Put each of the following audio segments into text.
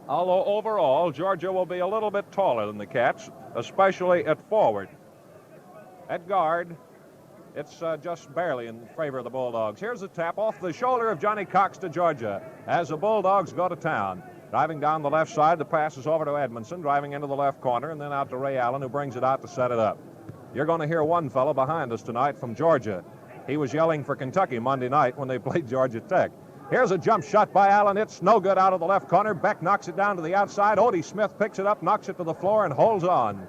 although overall Georgia will be a little bit taller than the Cats, especially at forward. At guard, it's just barely in favor of the Bulldogs. Here's a tap off the shoulder of Johnny Cox to Georgia as the Bulldogs go to town. Driving down the left side, the pass is over to Edmondson, driving into the left corner, and then out to Ray Allen, who brings it out to set it up. You're going to hear one fellow behind us tonight from Georgia. He was yelling for Kentucky Monday night when they played Georgia Tech. Here's a jump shot by Allen. It's no good out of the left corner. Beck knocks it down to the outside. Odie Smith picks it up, knocks it to the floor, and holds on.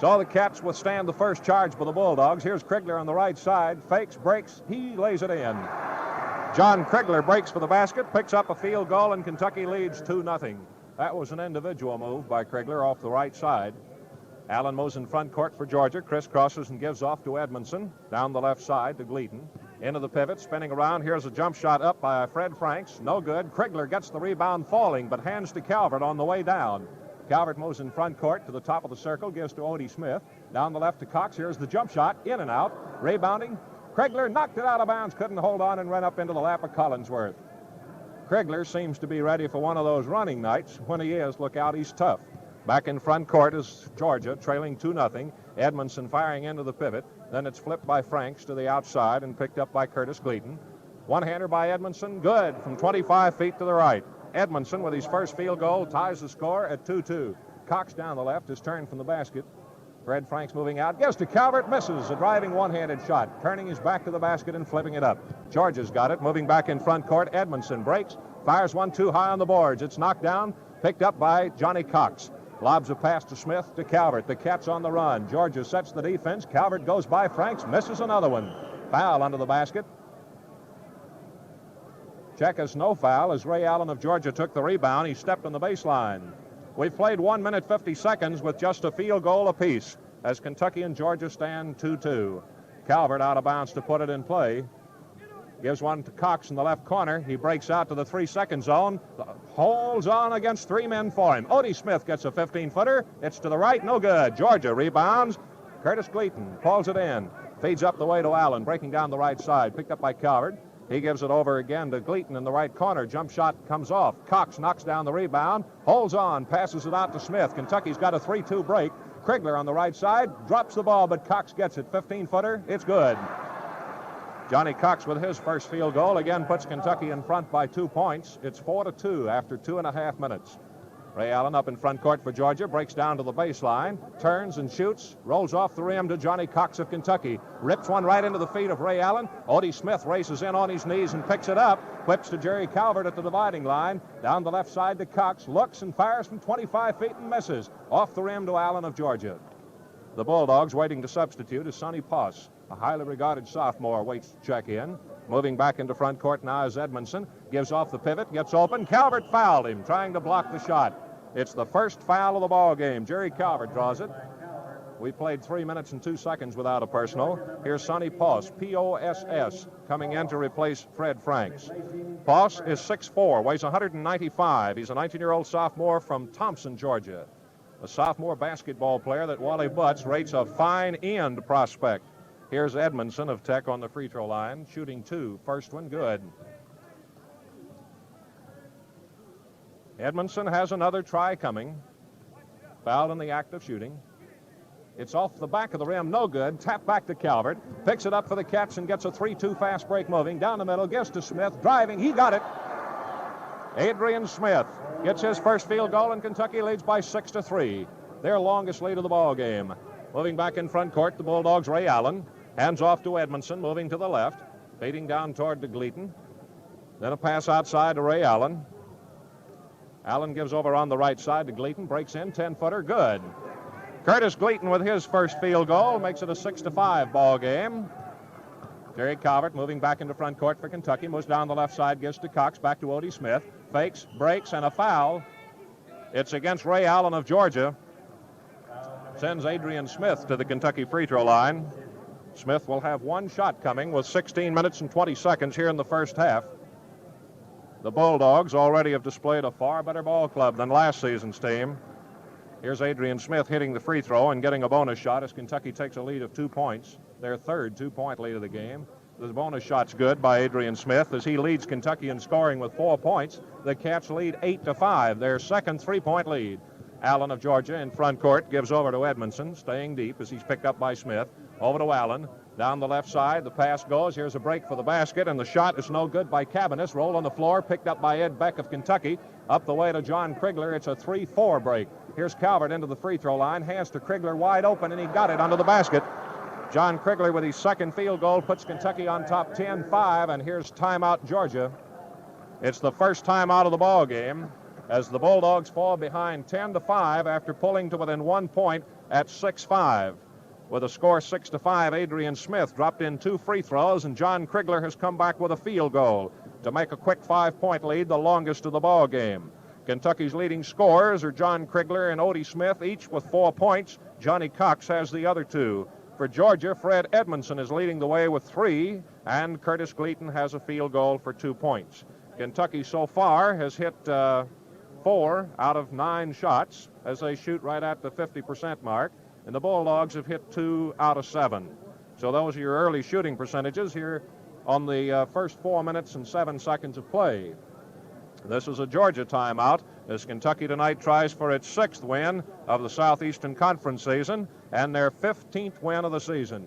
So the Cats withstand the first charge for the Bulldogs. Here's Krigler on the right side. Fakes, breaks, he lays it in. John Krigler breaks for the basket, picks up a field goal, and Kentucky leads 2-0. That was an individual move by Krigler off the right side. Allen moves in front court for Georgia, crisscrosses and gives off to Edmondson. Down the left side to Gleaton. Into the pivot, spinning around. Here's a jump shot up by Fred Franks. No good. Krigler gets the rebound falling, but hands to Calvert on the way down. Calvert moves in front court to the top of the circle, gives to Odie Smith. Down the left to Cox. Here's the jump shot, in and out. Rebounding. Krigler knocked it out of bounds, couldn't hold on, and ran up into the lap of Collinsworth. Krigler seems to be ready for one of those running nights. When he is, look out, he's tough. Back in front court is Georgia, trailing 2-0. Edmondson firing into the pivot. Then it's flipped by Franks to the outside and picked up by Curtis Gleaton. One-hander by Edmondson, good from 25 feet to the right. Edmondson, with his first field goal, ties the score at 2-2. Cox down the left is turned from the basket. Fred Franks moving out, gives to Calvert, misses a driving one-handed shot, turning his back to the basket and flipping it up. Georgia's got it, moving back in front court. Edmondson breaks, fires one too high on the boards. It's knocked down, picked up by Johnny Cox. Lobs a pass to Smith to Calvert. The Cats on the run. Georgia sets the defense. Calvert goes by Franks, misses another one. Foul under the basket. Check us no foul as Ray Allen of Georgia took the rebound. He stepped on the baseline. We've played 1 minute 50 seconds with just a field goal apiece as Kentucky and Georgia stand 2-2. Calvert out of bounds to put it in play. Gives one to Cox in the left corner. He breaks out to the 3-second zone. Holds on against three men for him. Odie Smith gets a 15-footer. It's to the right, no good. Georgia rebounds. Curtis Gleaton pulls it in. Feeds up the way to Allen, breaking down the right side. Picked up by Calvert. He gives it over again to Gleaton in the right corner. Jump shot comes off. Cox knocks down the rebound. Holds on, passes it out to Smith. Kentucky's got a 3-2 break. Krigler on the right side. Drops the ball, but Cox gets it. 15-footer. It's good. Johnny Cox with his first field goal again puts Kentucky in front by 2 points. It's 4-2 after 2.5 minutes. Ray Allen up in front court for Georgia, breaks down to the baseline, turns and shoots, rolls off the rim to Johnny Cox of Kentucky. Rips one right into the feet of Ray Allen. Odie Smith races in on his knees and picks it up. Whips to Jerry Calvert at the dividing line. Down the left side to Cox, looks and fires from 25 feet and misses. Off the rim to Allen of Georgia. The Bulldogs waiting to substitute is Sonny Poss. A highly regarded sophomore waits to check in. Moving back into front court now is Edmondson. Gives off the pivot, gets open. Calvert fouled him, trying to block the shot. It's the first foul of the ball game. Jerry Calvert draws it. We played 3 minutes and 2 seconds without a personal. Here's Sonny Poss, P-O-S-S, coming in to replace Fred Franks. Poss is 6'4", weighs 195. He's a 19-year-old sophomore from Thompson, Georgia. A sophomore basketball player that Wally Butts rates a fine end prospect. Here's Edmondson of Tech on the free throw line, shooting 2. First one good. Edmondson has another try coming. Fouled in the act of shooting. It's off the back of the rim, no good. Tap back to Calvert. Picks it up for the Cats and gets a 3-2 fast break moving. Down the middle, gives to Smith. Driving, he got it. Adrian Smith gets his first field goal, and Kentucky leads by 6-3. Their longest lead of the ball game. Moving back in front court, the Bulldogs' Ray Allen. Hands off to Edmondson, moving to the left. Fading down toward the Gleaton. Then a pass outside to Ray Allen. Allen gives over on the right side to Gleaton. Breaks in, 10-footer, good. Curtis Gleaton with his first field goal makes it a 6-5 ball game. Jerry Calvert moving back into front court for Kentucky. Moves down the left side, gives to Cox, back to Odie Smith. Fakes, breaks, and a foul. It's against Ray Allen of Georgia. Sends Adrian Smith to the Kentucky free throw line. Smith will have one shot coming with 16 minutes and 20 seconds here in the first half. The Bulldogs already have displayed a far better ball club than last season's team. Here's Adrian Smith hitting the free throw and getting a bonus shot as Kentucky takes a lead of 2 points. Their third 2-point lead of the game. The bonus shot's good by Adrian Smith as he leads Kentucky in scoring with 4 points. The Cats lead 8-5, their second 3-point lead. Allen of Georgia in front court gives over to Edmondson, staying deep as he's picked up by Smith. Over to Allen. Down the left side, the pass goes. Here's a break for the basket, and the shot is no good by Cabanis. Rolled on the floor, picked up by Ed Beck of Kentucky. Up the way to John Krigler. It's a 3-4 break. Here's Calvert into the free throw line. Hands to Krigler wide open, and he got it under the basket. John Krigler with his second field goal puts Kentucky on top 10-5, and here's timeout Georgia. It's the first timeout of the ball game as the Bulldogs fall behind 10-5 after pulling to within 1 point at 6-5. With a score 6-5, Adrian Smith dropped in 2 free throws, and John Krigler has come back with a field goal to make a quick 5-point lead, the longest of the ball game. Kentucky's leading scorers are John Krigler and Odie Smith, each with 4 points. Johnny Cox has the other 2. For Georgia, Fred Edmondson is leading the way with 3, and Curtis Gleaton has a field goal for 2 points. Kentucky so far has hit 4 out of 9 shots as they shoot right at the 50% mark, and the Bulldogs have hit 2 out of 7. So those are your early shooting percentages here on the first 4 minutes and 7 seconds of play. This is a Georgia timeout as Kentucky tonight tries for its 6th win of the Southeastern Conference season and their 15th win of the season.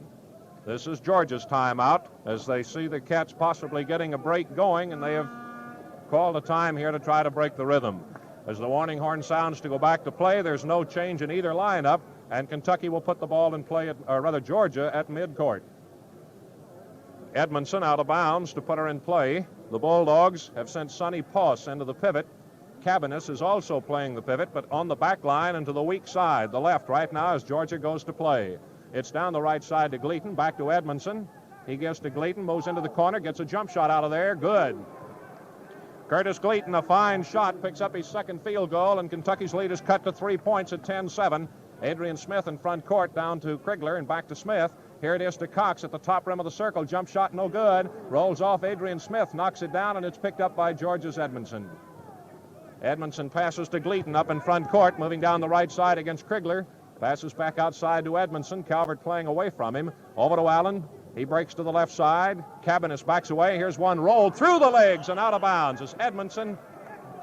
This is Georgia's timeout as they see the Cats possibly getting a break going, and they have called a time here to try to break the rhythm. As the warning horn sounds to go back to play, there's no change in either lineup, and Kentucky will put the ball in play, Georgia at midcourt. Edmondson out of bounds to put her in play. The Bulldogs have sent Sonny Poss into the pivot. Cabanis is also playing the pivot, but on the back line and to the weak side, the left right now as Georgia goes to play. It's down the right side to Gleaton, back to Edmondson. He gets to Gleaton, moves into the corner, gets a jump shot out of there. Good. Curtis Gleaton, a fine shot, picks up his second field goal, and Kentucky's lead is cut to 3 points at 10-7. Adrian Smith in front court, down to Krigler and back to Smith. Here it is to Cox at the top rim of the circle. Jump shot no good. Rolls off Adrian Smith, knocks it down, and it's picked up by Georgia's Edmondson. Edmondson passes to Gleaton up in front court, moving down the right side against Krigler. Passes back outside to Edmondson. Calvert playing away from him. Over to Allen. He breaks to the left side. Cabanis backs away. Here's one rolled through the legs and out of bounds as Edmondson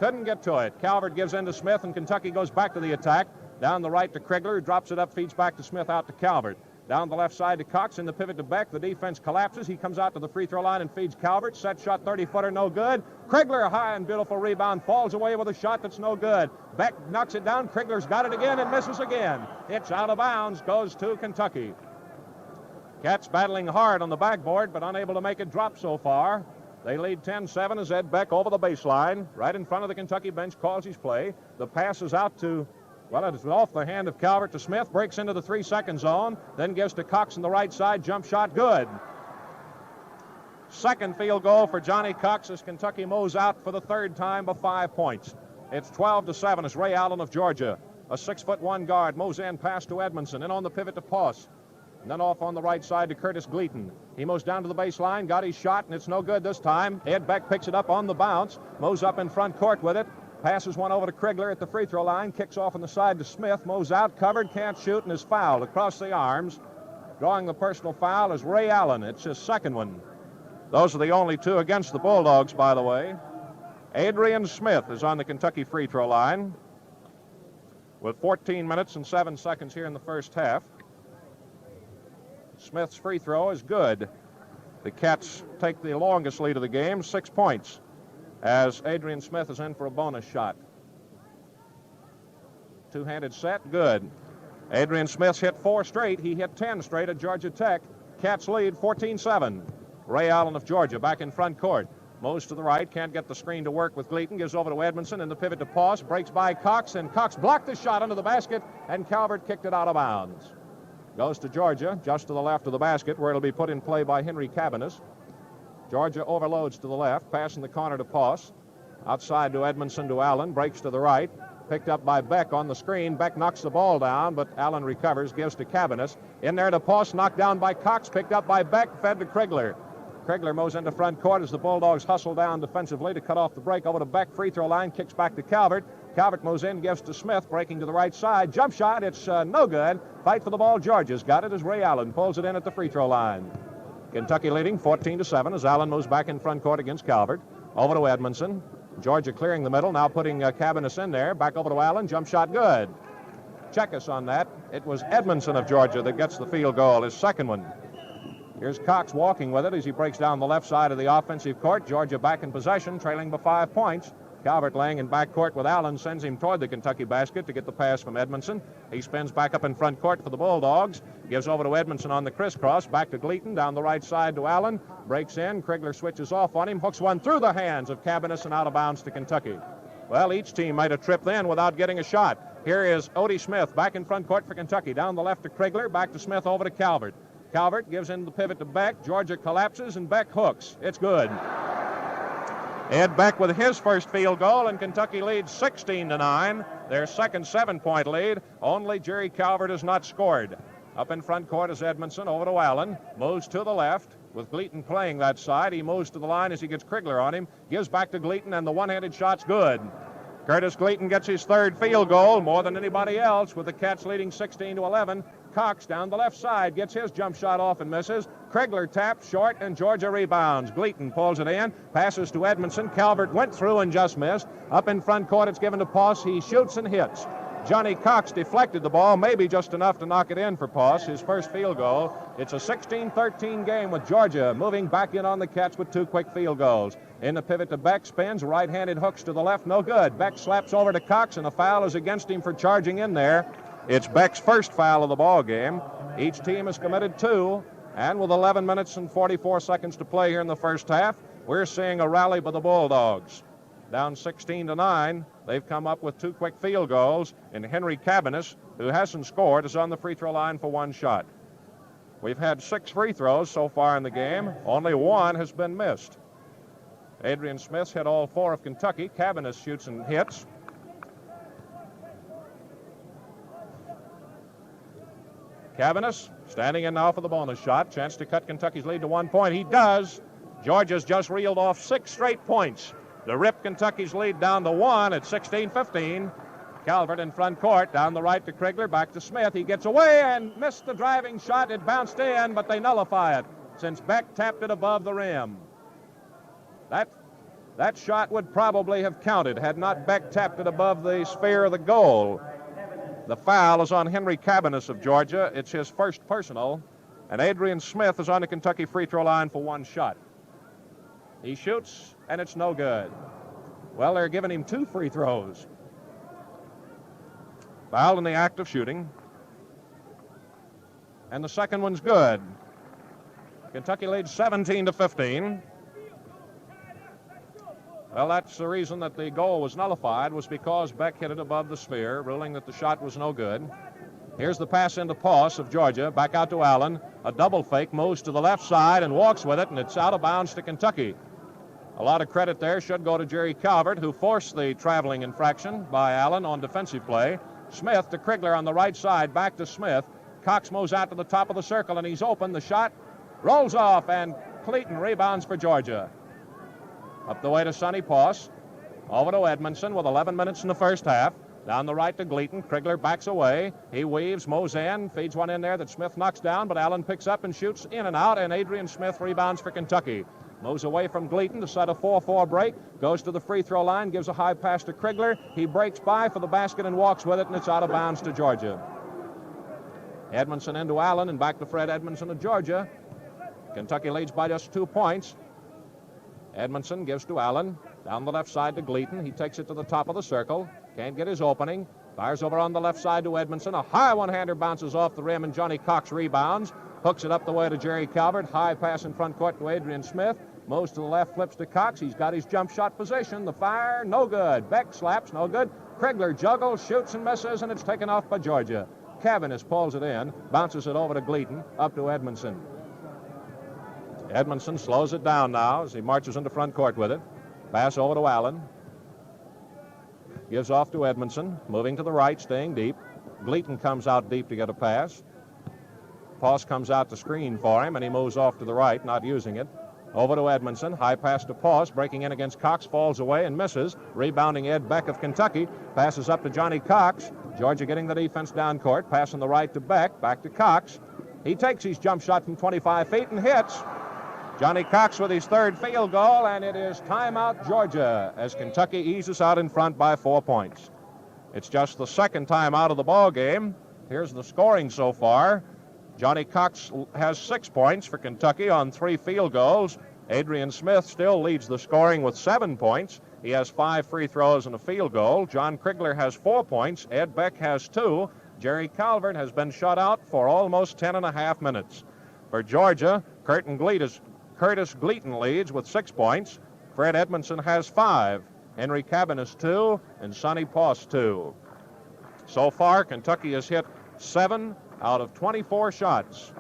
couldn't get to it. Calvert gives in to Smith, and Kentucky goes back to the attack. Down the right to Krigler, drops it up, feeds back to Smith, out to Calvert. Down the left side to Cox, in the pivot to Beck. The defense collapses. He comes out to the free throw line and feeds Calvert. Set shot, 30-footer, no good. Krigler, a high and beautiful rebound, falls away with a shot that's no good. Beck knocks it down. Krigler's got it again and misses again. It's out of bounds, goes to Kentucky. Cats battling hard on the backboard, but unable to make it drop so far. They lead 10-7 as Ed Beck over the baseline. Right in front of the Kentucky bench, calls his play. The pass is out to... Well, it is off the hand of Calvert to Smith, breaks into the 3-second zone, then gives to Cox on the right side, jump shot, good. Second field goal for Johnny Cox as Kentucky moves out for the third time by 5 points. It's 12-7 as Ray Allen of Georgia, a 6'1" guard, moves in, pass to Edmondson, in on the pivot to Poss. And then off on the right side to Curtis Gleaton. He moves down to the baseline, got his shot, and it's no good this time. Ed Beck picks it up on the bounce, moves up in front court with it. Passes one over to Krigler at the free throw line, kicks off on the side to Smith, moves out, covered, can't shoot, and is fouled across the arms. Drawing the personal foul is Ray Allen. It's his second one. Those are the only 2 against the Bulldogs, by the way. Adrian Smith is on the Kentucky free throw line with 14 minutes and 7 seconds here in the first half. Smith's free throw is good. The Cats take the longest lead of the game, 6 points. As Adrian Smith is in for a bonus shot. Two-handed set, good. Adrian Smith's hit 4 straight. He hit 10 straight at Georgia Tech. Cats lead 14-7. Ray Allen of Georgia back in front court. Moves to the right, can't get the screen to work with Gleaton. Gives over to Edmondson in the pivot to Poss. Breaks by Cox, and Cox blocked the shot under the basket, and Calvert kicked it out of bounds. Goes to Georgia, just to the left of the basket, where it'll be put in play by Henry Cabanis. Georgia overloads to the left, passing the corner to Poss. Outside to Edmondson to Allen, breaks to the right. Picked up by Beck on the screen. Beck knocks the ball down, but Allen recovers, gives to Cabanis. In there to Poss, knocked down by Cox, picked up by Beck, fed to Krigler. Krigler moves into front court as the Bulldogs hustle down defensively to cut off the break. Over to Beck, free throw line, kicks back to Calvert. Calvert moves in, gives to Smith, breaking to the right side. Jump shot, it's no good. Fight for the ball, Georgia's got it as Ray Allen pulls it in at the free throw line. Kentucky leading 14-7 as Allen moves back in front court against Calvert. Over to Edmondson. Georgia clearing the middle, now putting Cabanis in there. Back over to Allen, jump shot good. Check us on that. It was Edmondson of Georgia that gets the field goal, his second one. Here's Cox walking with it as he breaks down the left side of the offensive court. Georgia back in possession, trailing by 5 points. Calvert laying in backcourt with Allen, sends him toward the Kentucky basket to get the pass from Edmondson. He spins back up in front court for the Bulldogs. Gives over to Edmondson on the crisscross. Back to Gleaton, down the right side to Allen. Breaks in. Krigler switches off on him. Hooks one through the hands of Cabanis and out of bounds to Kentucky. Well, each team made a trip then without getting a shot. Here is Odie Smith back in front court for Kentucky. Down the left to Krigler. Back to Smith over to Calvert. Calvert gives in the pivot to Beck. Georgia collapses and Beck hooks. It's good. Ed Beck with his first field goal, and Kentucky leads 16-9. Their second 7-point lead. Only Jerry Calvert has not scored. Up in front court is Edmondson. Over to Allen. Moves to the left. With Gleaton playing that side, he moves to the line as he gets Krigler on him. Gives back to Gleaton, and the one-handed shot's good. Curtis Gleaton gets his third field goal, more than anybody else, with the Cats leading 16-11. Cox down the left side gets his jump shot off and misses. Krigler taps short, and Georgia rebounds. Gleaton pulls it in, passes to Edmondson. Calvert went through and just missed. Up in front court, it's given to Poss. He shoots and hits. Johnny Cox deflected the ball, maybe just enough to knock it in for Poss, his first field goal. It's a 16-13 game with Georgia moving back in on the Cats with 2 quick field goals. In the pivot to Beck, spins, right-handed hooks to the left, no good. Beck slaps over to Cox, and a foul is against him for charging in there. It's Beck's first foul of the ball game. Each team has committed 2, and with 11 minutes and 44 seconds to play here in the first half, we're seeing a rally by the Bulldogs. Down 16-9, they've come up with 2 quick field goals, and Henry Cabanis, who hasn't scored, is on the free throw line for 1 shot. We've had 6 free throws so far in the game. Only 1 has been missed. Adrian Smith hit all 4 of Kentucky. Cabanis shoots and hits. Cabanis standing in now for the bonus shot. Chance to cut Kentucky's lead to 1 point. He does. Georgia's just reeled off 6 straight points to rip Kentucky's lead down to 1 at 16-15. Calvert in front court, down the right to Krigler, back to Smith. He gets away and missed the driving shot. It bounced in, but they nullify it since Beck tapped it above the rim. That shot would probably have counted had not Beck tapped it above the sphere of the goal. The foul is on Henry Cabanis of Georgia. It's his first personal, and Adrian Smith is on the Kentucky free throw line for 1 shot. He shoots, and it's no good. Well, they're giving him 2 free throws. Foul in the act of shooting. And the second one's good. Kentucky leads 17-15. Well, that's the reason that the goal was nullified, was because Beck hit it above the sphere, ruling that the shot was no good. Here's the pass into Poss of Georgia, back out to Allen. A double fake, moves to the left side and walks with it, and it's out of bounds to Kentucky. A lot of credit there should go to Jerry Calvert, who forced the traveling infraction by Allen on defensive play. Smith to Krigler on the right side, back to Smith. Cox moves out to the top of the circle, and he's open. The shot rolls off, and Clayton rebounds for Georgia. Up the way to Sonny Poss. Over to Edmondson with 11 minutes in the first half. Down the right to Gleaton. Krigler backs away. He weaves, mows in, feeds one in there that Smith knocks down, but Allen picks up and shoots in and out, and Adrian Smith rebounds for Kentucky. Moves away from Gleaton to set a 4-4 break. Goes to the free throw line, gives a high pass to Krigler. He breaks by for the basket and walks with it, and it's out of bounds to Georgia. Edmondson into Allen and back to Fred Edmondson of Georgia. Kentucky leads by just 2 points. Edmondson gives to Allen. Down the left side to Gleaton. He takes it to the top of the circle. Can't get his opening. Fires over on the left side to Edmondson. A high one-hander bounces off the rim, and Johnny Cox rebounds. Hooks it up the way to Jerry Calvert. High pass in front court to Adrian Smith. Moves to the left, flips to Cox. He's got his jump shot position. The fire, no good. Beck slaps, no good. Krigler juggles, shoots and misses, and it's taken off by Georgia. Cabanis pulls it in, bounces it over to Gleaton, up to Edmondson. Edmondson slows it down now as he marches into front court with it. Pass over to Allen. Gives off to Edmondson, moving to the right, staying deep. Gleaton comes out deep to get a pass. Poss comes out to screen for him, and he moves off to the right, not using it. Over to Edmondson, high pass to Poss, breaking in against Cox, falls away and misses. Rebounding Ed Beck of Kentucky, passes up to Johnny Cox. Georgia getting the defense down court, passing the right to Beck, back to Cox. He takes his jump shot from 25 feet and hits. Johnny Cox with his third field goal, and it is timeout Georgia as Kentucky eases out in front by 4 points. It's just the second time out of the ball game. Here's the scoring so far. Johnny Cox has 6 points for Kentucky on 3 field goals. Adrian Smith still leads the scoring with 7 points. He has 5 free throws and a field goal. John Krigler has 4 points. Ed Beck has 2. Jerry Calvert has been shut out for almost 10.5 minutes. For Georgia, Curtis Gleaton leads with 6 points. Fred Edmondson has 5. Henry Cabanis 2, and Sonny Poss 2. So far, Kentucky has hit 7 out of 24 shots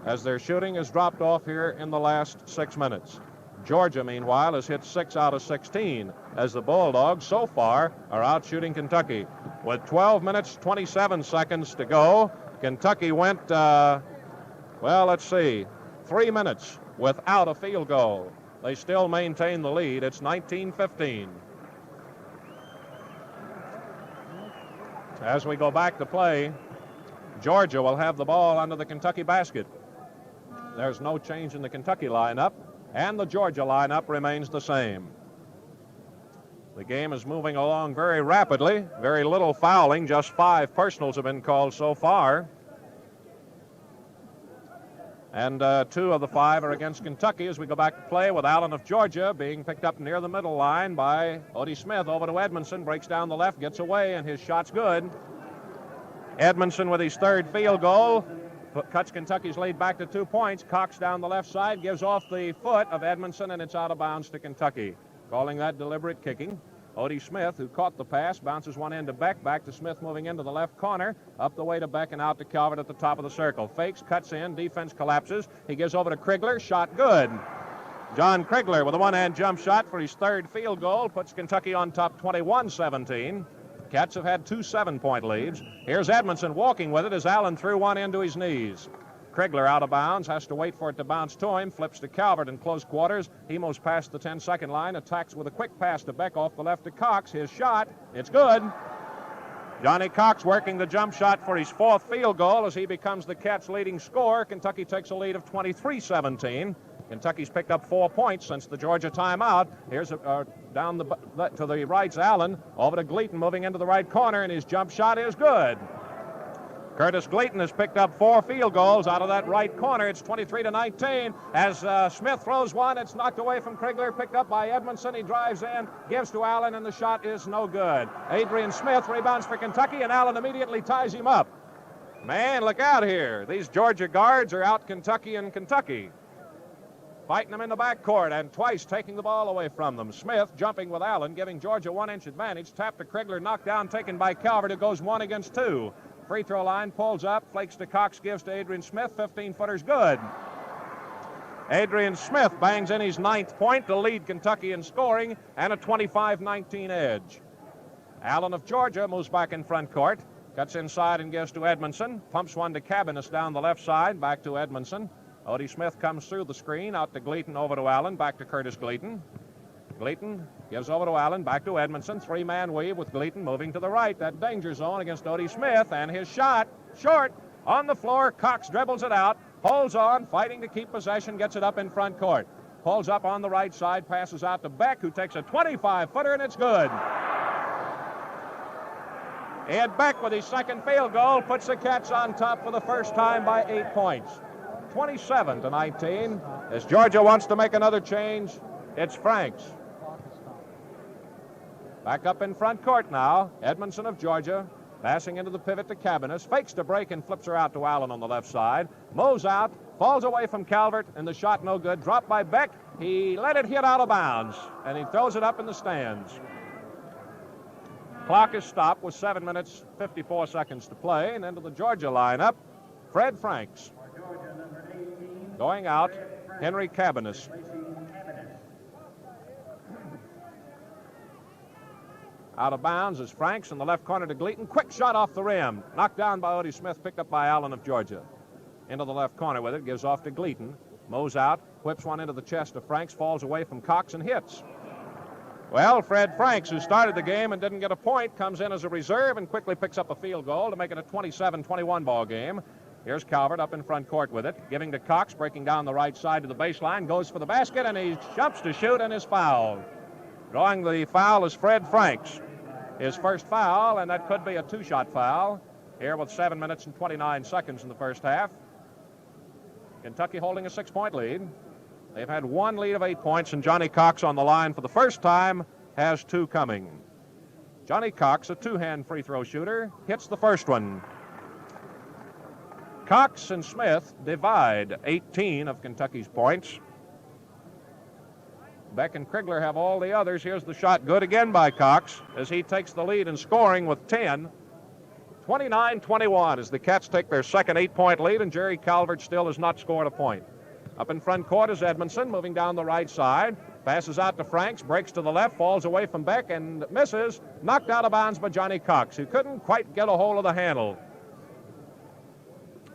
as their shooting has dropped off here in the last 6 minutes. Georgia, meanwhile, has hit 6 out of 16 as the Bulldogs so far are out shooting Kentucky. With 12 minutes, 27 seconds to go, Kentucky went, 3 minutes without a field goal. They still maintain the lead. It's 19-15. As we go back to play, Georgia will have the ball under the Kentucky basket. There's no change in the Kentucky lineup, and the Georgia lineup remains the same. The game is moving along very rapidly. Very little fouling. Just 5 personals have been called so far. And 2 of the 5 are against Kentucky as we go back to play, with Allen of Georgia being picked up near the middle line by Odie Smith. Over to Edmondson, breaks down the left, gets away, and his shot's good. Edmondson with his third field goal cuts Kentucky's lead back to 2 points. Cox down the left side, gives off the foot of Edmondson, and it's out of bounds to Kentucky. Calling that deliberate kicking. Odie Smith, who caught the pass, bounces one end to Beck, back to Smith moving into the left corner, up the way to Beck and out to Calvert at the top of the circle. Fakes, cuts in, defense collapses. He gives over to Krigler, shot good. John Krigler with a one-hand jump shot for his third field goal, puts Kentucky on top 21-17. Cats have had 2 7-point leads. Here's Edmondson walking with it as Allen threw one into his knees. Krigler out of bounds, has to wait for it to bounce to him, flips to Calvert in close quarters. He moves past the 10-second line, attacks with a quick pass to Beck off the left to Cox. His shot, it's good. Johnny Cox working the jump shot for his 4th field goal as he becomes the Cats' leading scorer. Kentucky takes a lead of 23-17. Kentucky's picked up 4 points since the Georgia timeout. Here's down to the right's Allen, over to Gleaton moving into the right corner, and his jump shot is good. Curtis Gleaton has picked up 4 field goals out of that right corner. It's 23-19 as Smith throws one. It's knocked away from Krigler, picked up by Edmondson. He drives in, gives to Allen, and the shot is no good. Adrian Smith rebounds for Kentucky, and Allen immediately ties him up. Man, look out here. These Georgia guards are out Kentucky. Fighting them in the backcourt and twice taking the ball away from them. Smith jumping with Allen, giving Georgia 1-inch advantage. Tap to Krigler, knocked down, taken by Calvert, who goes 1 against 2. Free throw line, pulls up, flakes to Cox, gives to Adrian Smith. 15-footer's good. Adrian Smith bangs in his 9th point to lead Kentucky in scoring and a 25-19 edge. Allen of Georgia moves back in front court, cuts inside and gives to Edmondson. Pumps one to Cabanis down the left side, back to Edmondson. Odie Smith comes through the screen, out to Gleaton, over to Allen, back to Curtis Gleaton. Gleaton gives over to Allen, back to Edmondson. 3-man weave with Gleaton moving to the right. That danger zone against Odie Smith, and his shot, short, on the floor. Cox dribbles it out, holds on, fighting to keep possession, gets it up in front court. Pulls up on the right side, passes out to Beck, who takes a 25-footer, and it's good. Ed Beck with his 2nd field goal puts the Cats on top for the first time by 8 points. 27-19. As Georgia wants to make another change, it's Franks. Back up in front court now. Edmondson of Georgia passing into the pivot to Cabanis. Fakes to break and flips her out to Allen on the left side. Moves out, falls away from Calvert, and the shot no good. Dropped by Beck. He let it hit out of bounds, and he throws it up in the stands. Clock is stopped with 7 minutes, 54 seconds to play. And into the Georgia lineup, Fred Franks. Going out, Henry Cabanis. Out of bounds is Franks in the left corner to Gleaton. Quick shot off the rim. Knocked down by Odie Smith, picked up by Allen of Georgia. Into the left corner with it, gives off to Gleaton. Mows out, whips one into the chest of Franks, falls away from Cox and hits. Well, Fred Franks, who started the game and didn't get a point, comes in as a reserve and quickly picks up a field goal to make it a 27-21 ball game. Here's Calvert up in front court with it, giving to Cox, breaking down the right side to the baseline, goes for the basket, and he jumps to shoot and is fouled. Drawing the foul is Fred Franks. His first foul, and that could be a two-shot foul here with 7 minutes and 29 seconds in the first half. Kentucky holding a 6-point lead. They've had one lead of 8 points, and Johnny Cox on the line for the first time has two coming. Johnny Cox, a two-hand free throw shooter, hits the first one. Cox and Smith divide 18 of Kentucky's points. Beck and Krigler have all the others. Here's the shot, good again by Cox as he takes the lead in scoring with 10. 29-21 as the Cats take their second 8-point lead, and Jerry Calvert still has not scored a point. Up in front court is Edmondson, moving down the right side. Passes out to Franks, breaks to the left, falls away from Beck and misses. Knocked out of bounds by Johnny Cox, who couldn't quite get a hold of the handle.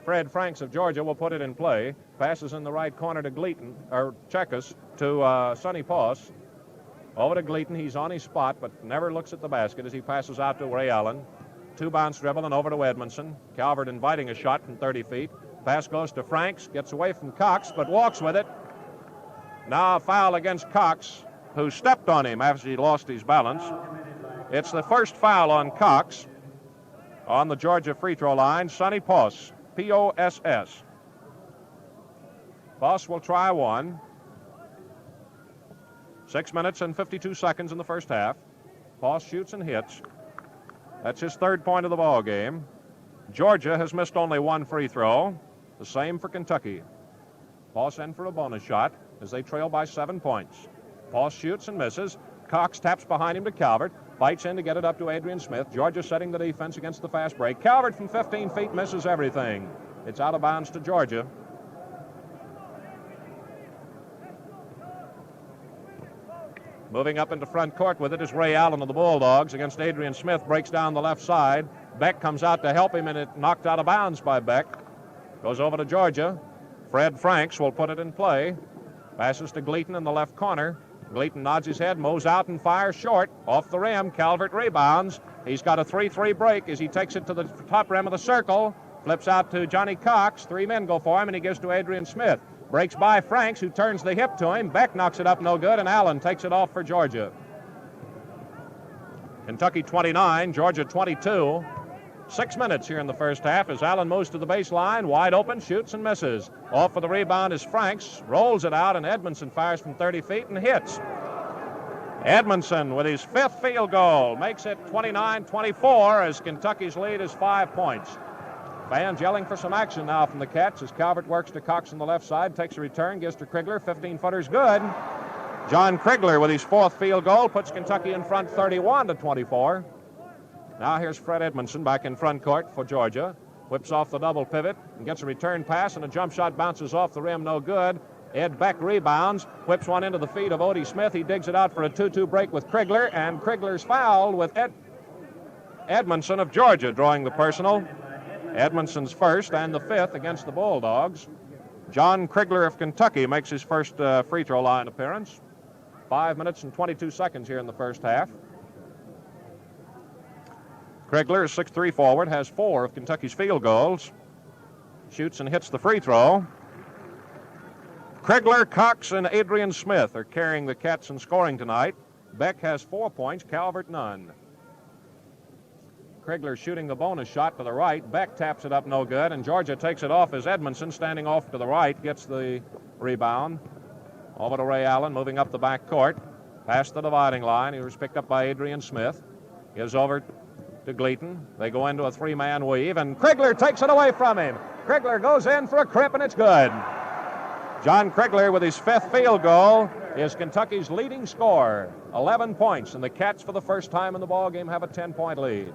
Fred Franks of Georgia will put it in play. Passes in the right corner to Gleaton, or Chekas, to Sonny Poss. Over to Gleaton. He's on his spot, but never looks at the basket as he passes out to Ray Allen. Two-bounce dribble and over to Edmondson. Calvert inviting a shot from 30 feet. Pass goes to Franks, gets away from Cox, but walks with it. Now a foul against Cox, who stepped on him after he lost his balance. It's the first foul on Cox. On the Georgia free throw line, Sonny Poss, P-O-S-S. Poss will try one. 6 minutes and 52 seconds in the first half. Poss shoots and hits. That's his third point of the ball game. Georgia has missed only one free throw. The same for Kentucky. Poss in for a bonus shot as they trail by 7 points. Poss shoots and misses. Cox taps behind him to Calvert. Fights in to get it up to Adrian Smith. Georgia setting the defense against the fast break. Calvert from 15 feet misses everything. It's out of bounds to Georgia. Moving up into front court with it is Ray Allen of the Bulldogs against Adrian Smith. Breaks down the left side. Beck comes out to help him, and it knocked out of bounds by Beck. Goes over to Georgia. Fred Franks will put it in play. Passes to Gleaton in the left corner. Gleaton nods his head, mows out and fires short. Off the rim, Calvert rebounds. He's got a 3-3 break as he takes it to the top rim of the circle. Flips out to Johnny Cox. 3 men go for him, and he gives to Adrian Smith. Breaks by Franks, who turns the hip to him. Beck knocks it up no good, and Allen takes it off for Georgia. Kentucky 29, Georgia 22. 6 minutes here in the first half as Allen moves to the baseline, wide open, shoots and misses. Off for the rebound is Franks, rolls it out, and Edmondson fires from 30 feet and hits. Edmondson with his fifth field goal makes it 29-24 as Kentucky's lead is 5 points. Fans yelling for some action now from the Cats as Calvert works to Cox on the left side, takes a return, gives to Krigler, 15-footer's good. John Krigler with his fourth field goal puts Kentucky in front 31-24. Now here's Fred Edmondson back in front court for Georgia. Whips off the double pivot and gets a return pass, and a jump shot bounces off the rim, no good. Ed Beck rebounds, whips one into the feet of Odie Smith. He digs it out for a 2-2 break with Krigler, and Krigler's fouled with Edmondson of Georgia drawing the personal. Edmondson's first and the fifth against the Bulldogs. John Krigler of Kentucky makes his first free throw line appearance. 5 minutes and 22 seconds here in the first half. Krigler is 6'3" forward, has 4 of Kentucky's field goals. Shoots and hits the free throw. Krigler, Cox, and Adrian Smith are carrying the Cats in scoring tonight. Beck has 4 points, Calvert none. Krigler shooting the bonus shot to the right. Beck taps it up no good, and Georgia takes it off as Edmondson, standing off to the right, gets the rebound. Over to Ray Allen, moving up the back court. Past the dividing line. He was picked up by Adrian Smith. Gives over to Gleaton. They go into a 3-man weave, and Krigler takes it away from him. Krigler goes in for a crip, and it's good. John Krigler with his 5th field goal is Kentucky's leading scorer. 11 points, and the Cats for the first time in the ballgame have a 10-point lead.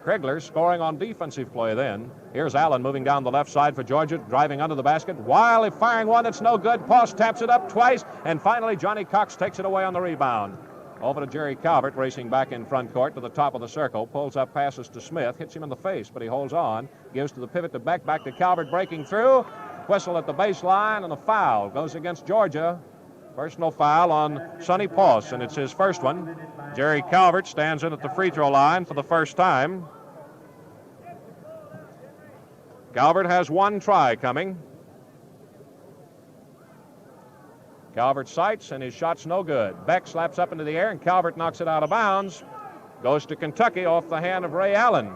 Krigler scoring on defensive play then. Here's Allen moving down the left side for Georgia, driving under the basket. Wiley firing one that's no good. Poss taps it up twice, and finally Johnny Cox takes it away on the rebound. Over to Jerry Calvert, racing back in front court to the top of the circle. Pulls up passes to Smith, hits him in the face, but he holds on. Gives to the pivot to Beck, back to Calvert, breaking through. Whistle at the baseline, and a foul goes against Georgia. Personal foul on Sonny Poss, and it's his first one. Jerry Calvert stands in at the free throw line for the first time. Calvert has one try coming. Calvert sights, and his shot's no good. Beck slaps up into the air, and Calvert knocks it out of bounds. Goes to Kentucky off the hand of Ray Allen.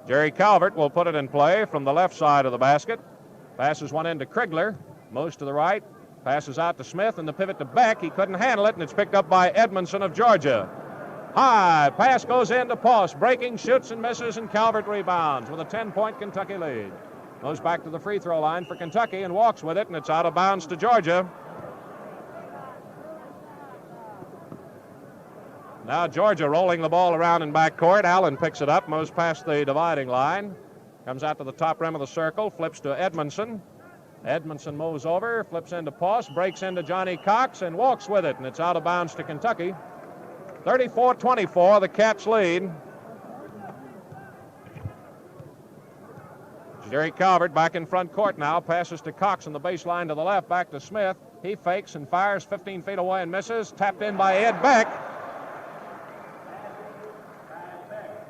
Jerry Calvert will put it in play from the left side of the basket. Passes one in to Krigler. Moves to the right. Passes out to Smith, and the pivot to Beck. He couldn't handle it, and it's picked up by Edmondson of Georgia. High pass goes into Poss. Breaking, shoots and misses, and Calvert rebounds with a 10-point Kentucky lead. Goes back to the free throw line for Kentucky and walks with it, and it's out of bounds to Georgia. Now Georgia rolling the ball around in backcourt. Allen picks it up, moves past the dividing line. Comes out to the top rim of the circle, flips to Edmondson. Edmondson moves over, flips into Poss, breaks into Johnny Cox, and walks with it, and it's out of bounds to Kentucky. 34-24, the Cats lead. Jerry Calvert back in front court now, passes to Cox on the baseline to the left, back to Smith. He fakes and fires 15 feet away and misses. Tapped in by Ed Beck.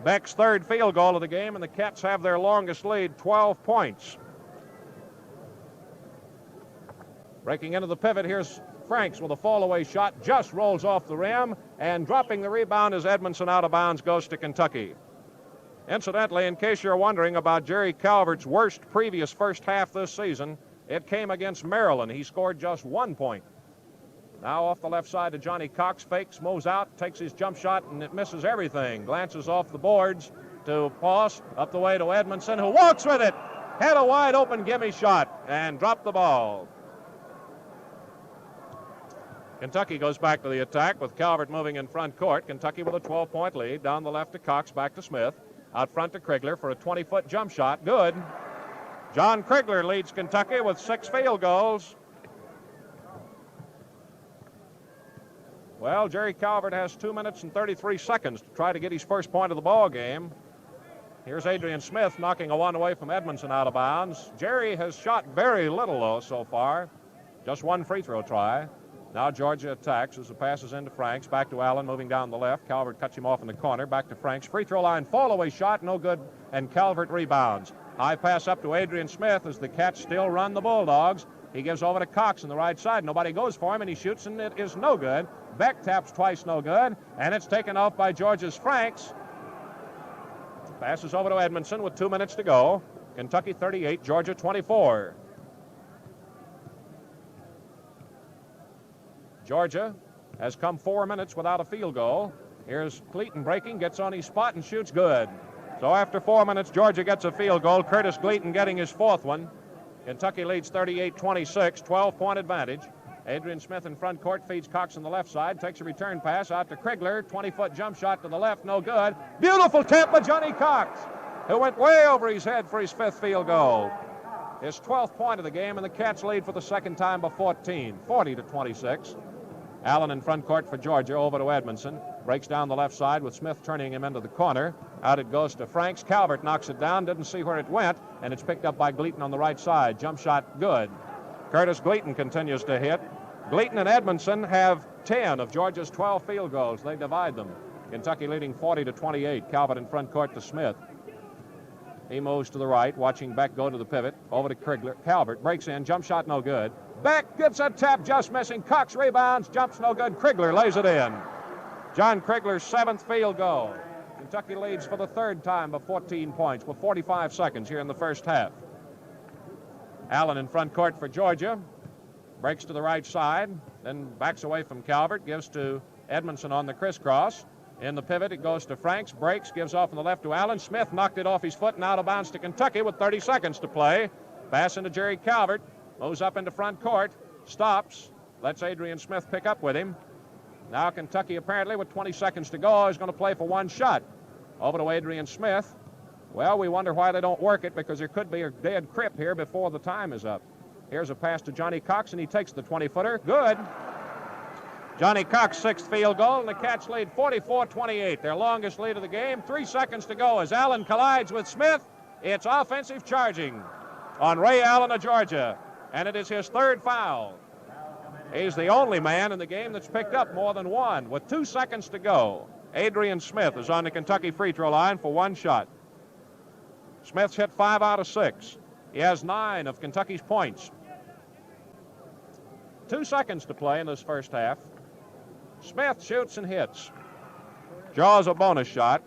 Beck's third field goal of the game, and the Cats have their longest lead, 12 points. Breaking into the pivot, here's Franks with a fall-away shot, just rolls off the rim, and dropping the rebound as Edmondson out of bounds goes to Kentucky. Incidentally, in case you're wondering about Jerry Calvert's worst previous first half this season, it came against Maryland. He scored just 1 point. Now off the left side to Johnny Cox, fakes, moves out, takes his jump shot, and it misses everything. Glances off the boards to Poss, up the way to Edmondson, who walks with it. Had a wide open gimme shot and dropped the ball. Kentucky goes back to the attack with Calvert moving in front court. Kentucky with a 12-point lead. Down the left to Cox, back to Smith. Out front to Krigler for a 20-foot jump shot. Good. John Krigler leads Kentucky with 6 field goals. Well, Jerry Calvert has 2 minutes and 33 seconds to try to get his first point of the ball game. Here's Adrian Smith knocking a one away from Edmondson out of bounds. Jerry has shot very little, though, so far. Just one free throw try. Now Georgia attacks as the pass is into Franks. Back to Allen, moving down the left. Calvert cuts him off in the corner. Back to Franks. Free throw line, fall-away shot, no good, and Calvert rebounds. High pass up to Adrian Smith as the Cats still run the Bulldogs. He gives over to Cox on the right side. Nobody goes for him, and he shoots, and it is no good. Beck taps twice, no good, and it's taken off by Georgia's Franks. Passes over to Edmondson with 2 minutes to go. Kentucky 38, Georgia 24. Georgia has come 4 minutes without a field goal. Here's Gleaton breaking, gets on his spot and shoots good. So after 4 minutes, Georgia gets a field goal. Curtis Gleaton getting his fourth one. Kentucky leads 38-26, 12-point advantage. Adrian Smith in front court, feeds Cox on the left side, takes a return pass out to Krigler, 20-foot jump shot to the left, no good. Beautiful tap by Johnny Cox, who went way over his head for his fifth field goal. His 12th point of the game, and the Cats lead for the second time by 14, 40-26. Allen in front court for Georgia, over to Edmondson. Breaks down the left side with Smith turning him into the corner. Out it goes to Franks. Calvert knocks it down, didn't see where it went, and it's picked up by Gleaton on the right side. Jump shot good. Curtis Gleaton continues to hit. Gleaton and Edmondson have 10 of Georgia's 12 field goals. They divide them. Kentucky leading 40-28. Calvert in front court to Smith. He moves to the right, watching Beck go to the pivot. Over to Krigler. Calvert breaks in, jump shot no good. Beck gets a tap, just missing. Cox rebounds, jumps no good. Krigler lays it in. John Krigler's 7th field goal. Kentucky leads for the third time by 14 points with 45 seconds here in the first half. Allen in front court for Georgia. Breaks to the right side, then backs away from Calvert, gives to Edmondson on the crisscross. In the pivot, it goes to Franks, breaks, gives off on the left to Allen. Smith knocked it off his foot and out of bounds to Kentucky with 30 seconds to play. Pass into Jerry Calvert, moves up into front court, stops, lets Adrian Smith pick up with him. Now Kentucky, apparently with 20 seconds to go, is going to play for one shot. Over to Adrian Smith. Well, we wonder why they don't work it, because there could be a dead crip here before the time is up. Here's a pass to Johnny Cox, and he takes the 20-footer. Good. Johnny Cox, 6th field goal, and the Cats lead 44-28, their longest lead of the game. 3 seconds to go as Allen collides with Smith. It's offensive charging on Ray Allen of Georgia, and it is his 3rd foul. He's the only man in the game that's picked up more than one. With 2 seconds to go, Adrian Smith is on the Kentucky free throw line for one shot. Smith's hit 5 out of 6. He has 9 of Kentucky's points. 2 seconds to play in this first half. Smith shoots and hits. Draws a bonus shot.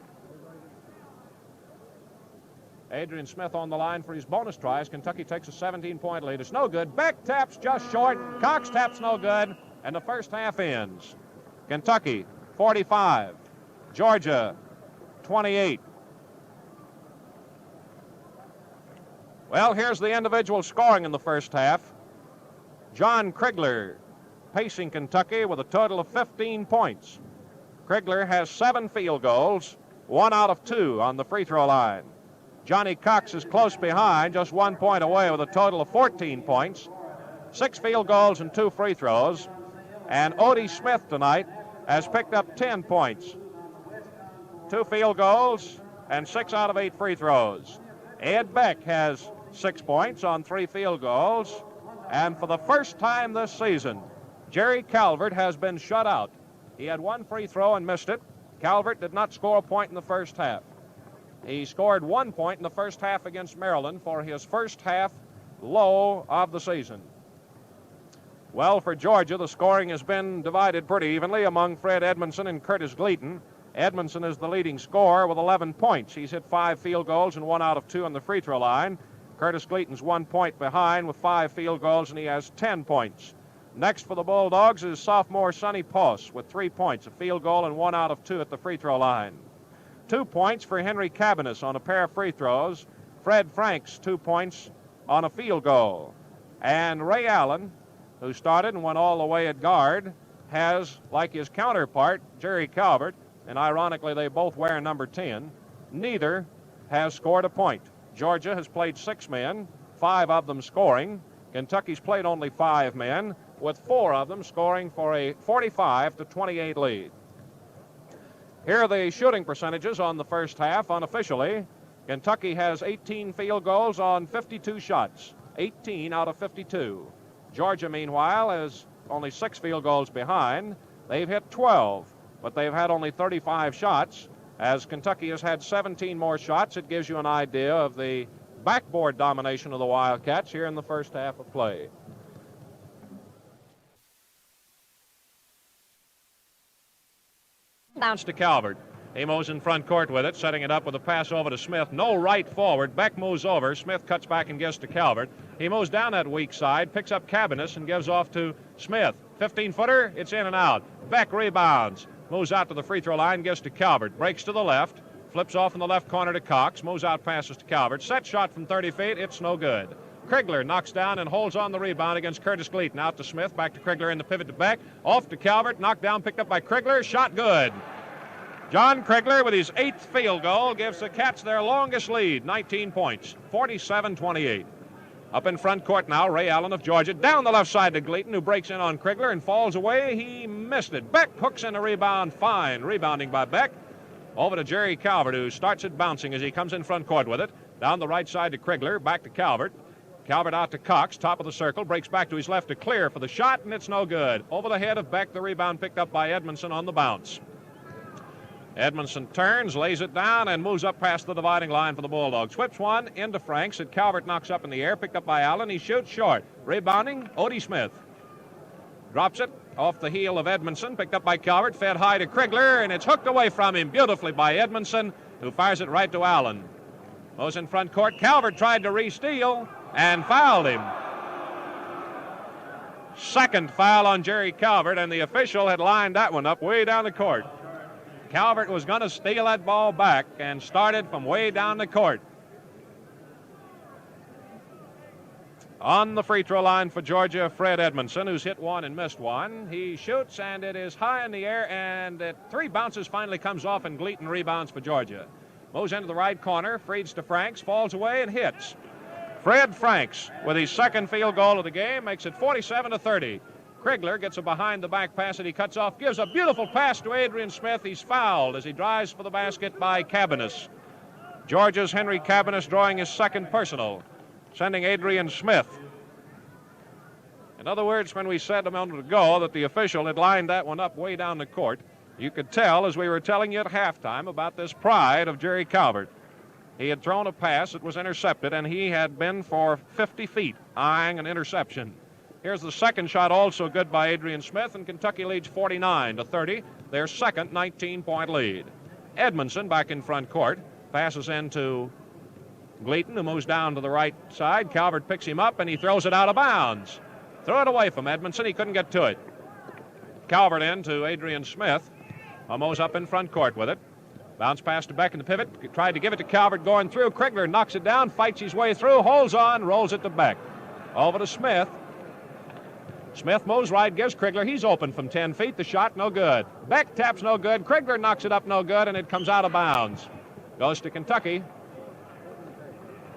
Adrian Smith on the line for his bonus try as Kentucky takes a 17-point lead. It's no good. Beck taps just short. Cox taps no good. And the first half ends. Kentucky 45. Georgia 28. Well, here's the individual scoring in the first half. John Krigler pacing Kentucky with a total of 15 points. Krigler has 7 field goals, 1 out of 2 on the free throw line. Johnny Cox is close behind, just 1 point away with a total of 14 points, 6 field goals and 2 free throws. And Odie Smith tonight has picked up 10 points, 2 field goals and 6 out of 8 free throws. Ed Beck has 6 points on 3 field goals. And for the first time this season, Jerry Calvert has been shut out. He had 1 free throw and missed it. Calvert did not score a point in the first half. He scored 1 point in the first half against Maryland for his first half low of the season. Well, for Georgia, the scoring has been divided pretty evenly among Fred Edmondson and Curtis Gleaton. Edmondson is the leading scorer with 11 points. He's hit 5 field goals and 1 out of 2 on the free throw line. Curtis Gleaton's 1 point behind with 5 field goals, and he has 10 points. Next for the Bulldogs is sophomore Sonny Poss with 3 points, a field goal, and 1 out of 2 at the free throw line. 2 points for Henry Cabanis on a pair of free throws. Fred Franks, 2 points on a field goal. And Ray Allen, who started and went all the way at guard, has, like his counterpart, Jerry Calvert, and ironically they both wear number 10, neither has scored a point. Georgia has played 6 men, 5 of them scoring. Kentucky's played only 5 men, with 4 of them scoring for a 45-28 lead. Here are the shooting percentages on the first half unofficially. Kentucky has 18 field goals on 52 shots, 18 out of 52. Georgia, meanwhile, is only 6 field goals behind. They've hit 12, but they've had only 35 shots. As Kentucky has had 17 more shots, it gives you an idea of the backboard domination of the Wildcats here in the first half of play. Bounce to Calvert. He moves in front court with it, setting it up with a pass over to Smith. No right forward. Beck moves over. Smith cuts back and gets to Calvert. He moves down that weak side, picks up Cabanis, and gives off to Smith. 15-footer, it's in and out. Beck rebounds. Moves out to the free throw line, gets to Calvert. Breaks to the left. Flips off in the left corner to Cox. Moves out, passes to Calvert. Set shot from 30 feet. It's no good. Krigler knocks down and holds on the rebound against Curtis Gleaton. Out to Smith. Back to Krigler in the pivot to Beck. Off to Calvert. Knocked down, picked up by Krigler. Shot good. John Krigler with his 8th field goal gives the Cats their longest lead, 19 points, 47-28. Up in front court now, Ray Allen of Georgia. Down the left side to Gleaton, who breaks in on Krigler and falls away. He missed it. Beck hooks in a rebound. Fine rebounding by Beck. Over to Jerry Calvert, who starts it bouncing as he comes in front court with it. Down the right side to Krigler, back to Calvert. Calvert out to Cox, top of the circle, breaks back to his left to clear for the shot, and it's no good. Over the head of Beck, the rebound picked up by Edmondson on the bounce. Edmondson turns, lays it down, and moves up past the dividing line for the Bulldogs. Whips one into Franks that Calvert knocks up in the air, picked up by Allen. He shoots short. Rebounding, Odie Smith. Drops it off the heel of Edmondson, picked up by Calvert, fed high to Krigler, and it's hooked away from him beautifully by Edmondson, who fires it right to Allen. Goes in front court. Calvert tried to re-steal and fouled him. Second foul on Jerry Calvert, and the official had lined that one up way down the court. Calvert was going to steal that ball back and started from way down the court. On the free throw line for Georgia, Fred Edmondson, who's hit one and missed one. He shoots, and it is high in the air, and 3 bounces finally comes off, and Gleaton rebounds for Georgia. Moves into the right corner, feeds to Franks, falls away and hits. Fred Franks, with his 2nd field goal of the game, makes it 47-30. Krigler gets a behind-the-back pass that he cuts off, gives a beautiful pass to Adrian Smith. He's fouled as he drives for the basket by Cabanis. Georgia's Henry Cabanis drawing his 2nd personal, sending Adrian Smith. In other words, when we said a moment ago that the official had lined that one up way down the court, you could tell, as we were telling you at halftime, about this pride of Jerry Calvert. He had thrown a pass that was intercepted, and he had been for 50 feet, eyeing an interception. Here's the second shot, also good by Adrian Smith, and Kentucky leads 49-30, their second 19-point lead. Edmondson back in front court, passes into Gleaton, who moves down to the right side. Calvert picks him up, and he throws it out of bounds. Threw it away from Edmondson. He couldn't get to it. Calvert in to Adrian Smith. Mo's up in front court with it. Bounce pass to Beck in the pivot. Tried to give it to Calvert going through. Krigler knocks it down, fights his way through, holds on, rolls it to Beck. Over to Smith. Smith moves right, gives Krigler. He's open from 10 feet. The shot, no good. Beck taps, no good. Krigler knocks it up, no good, and it comes out of bounds. Goes to Kentucky.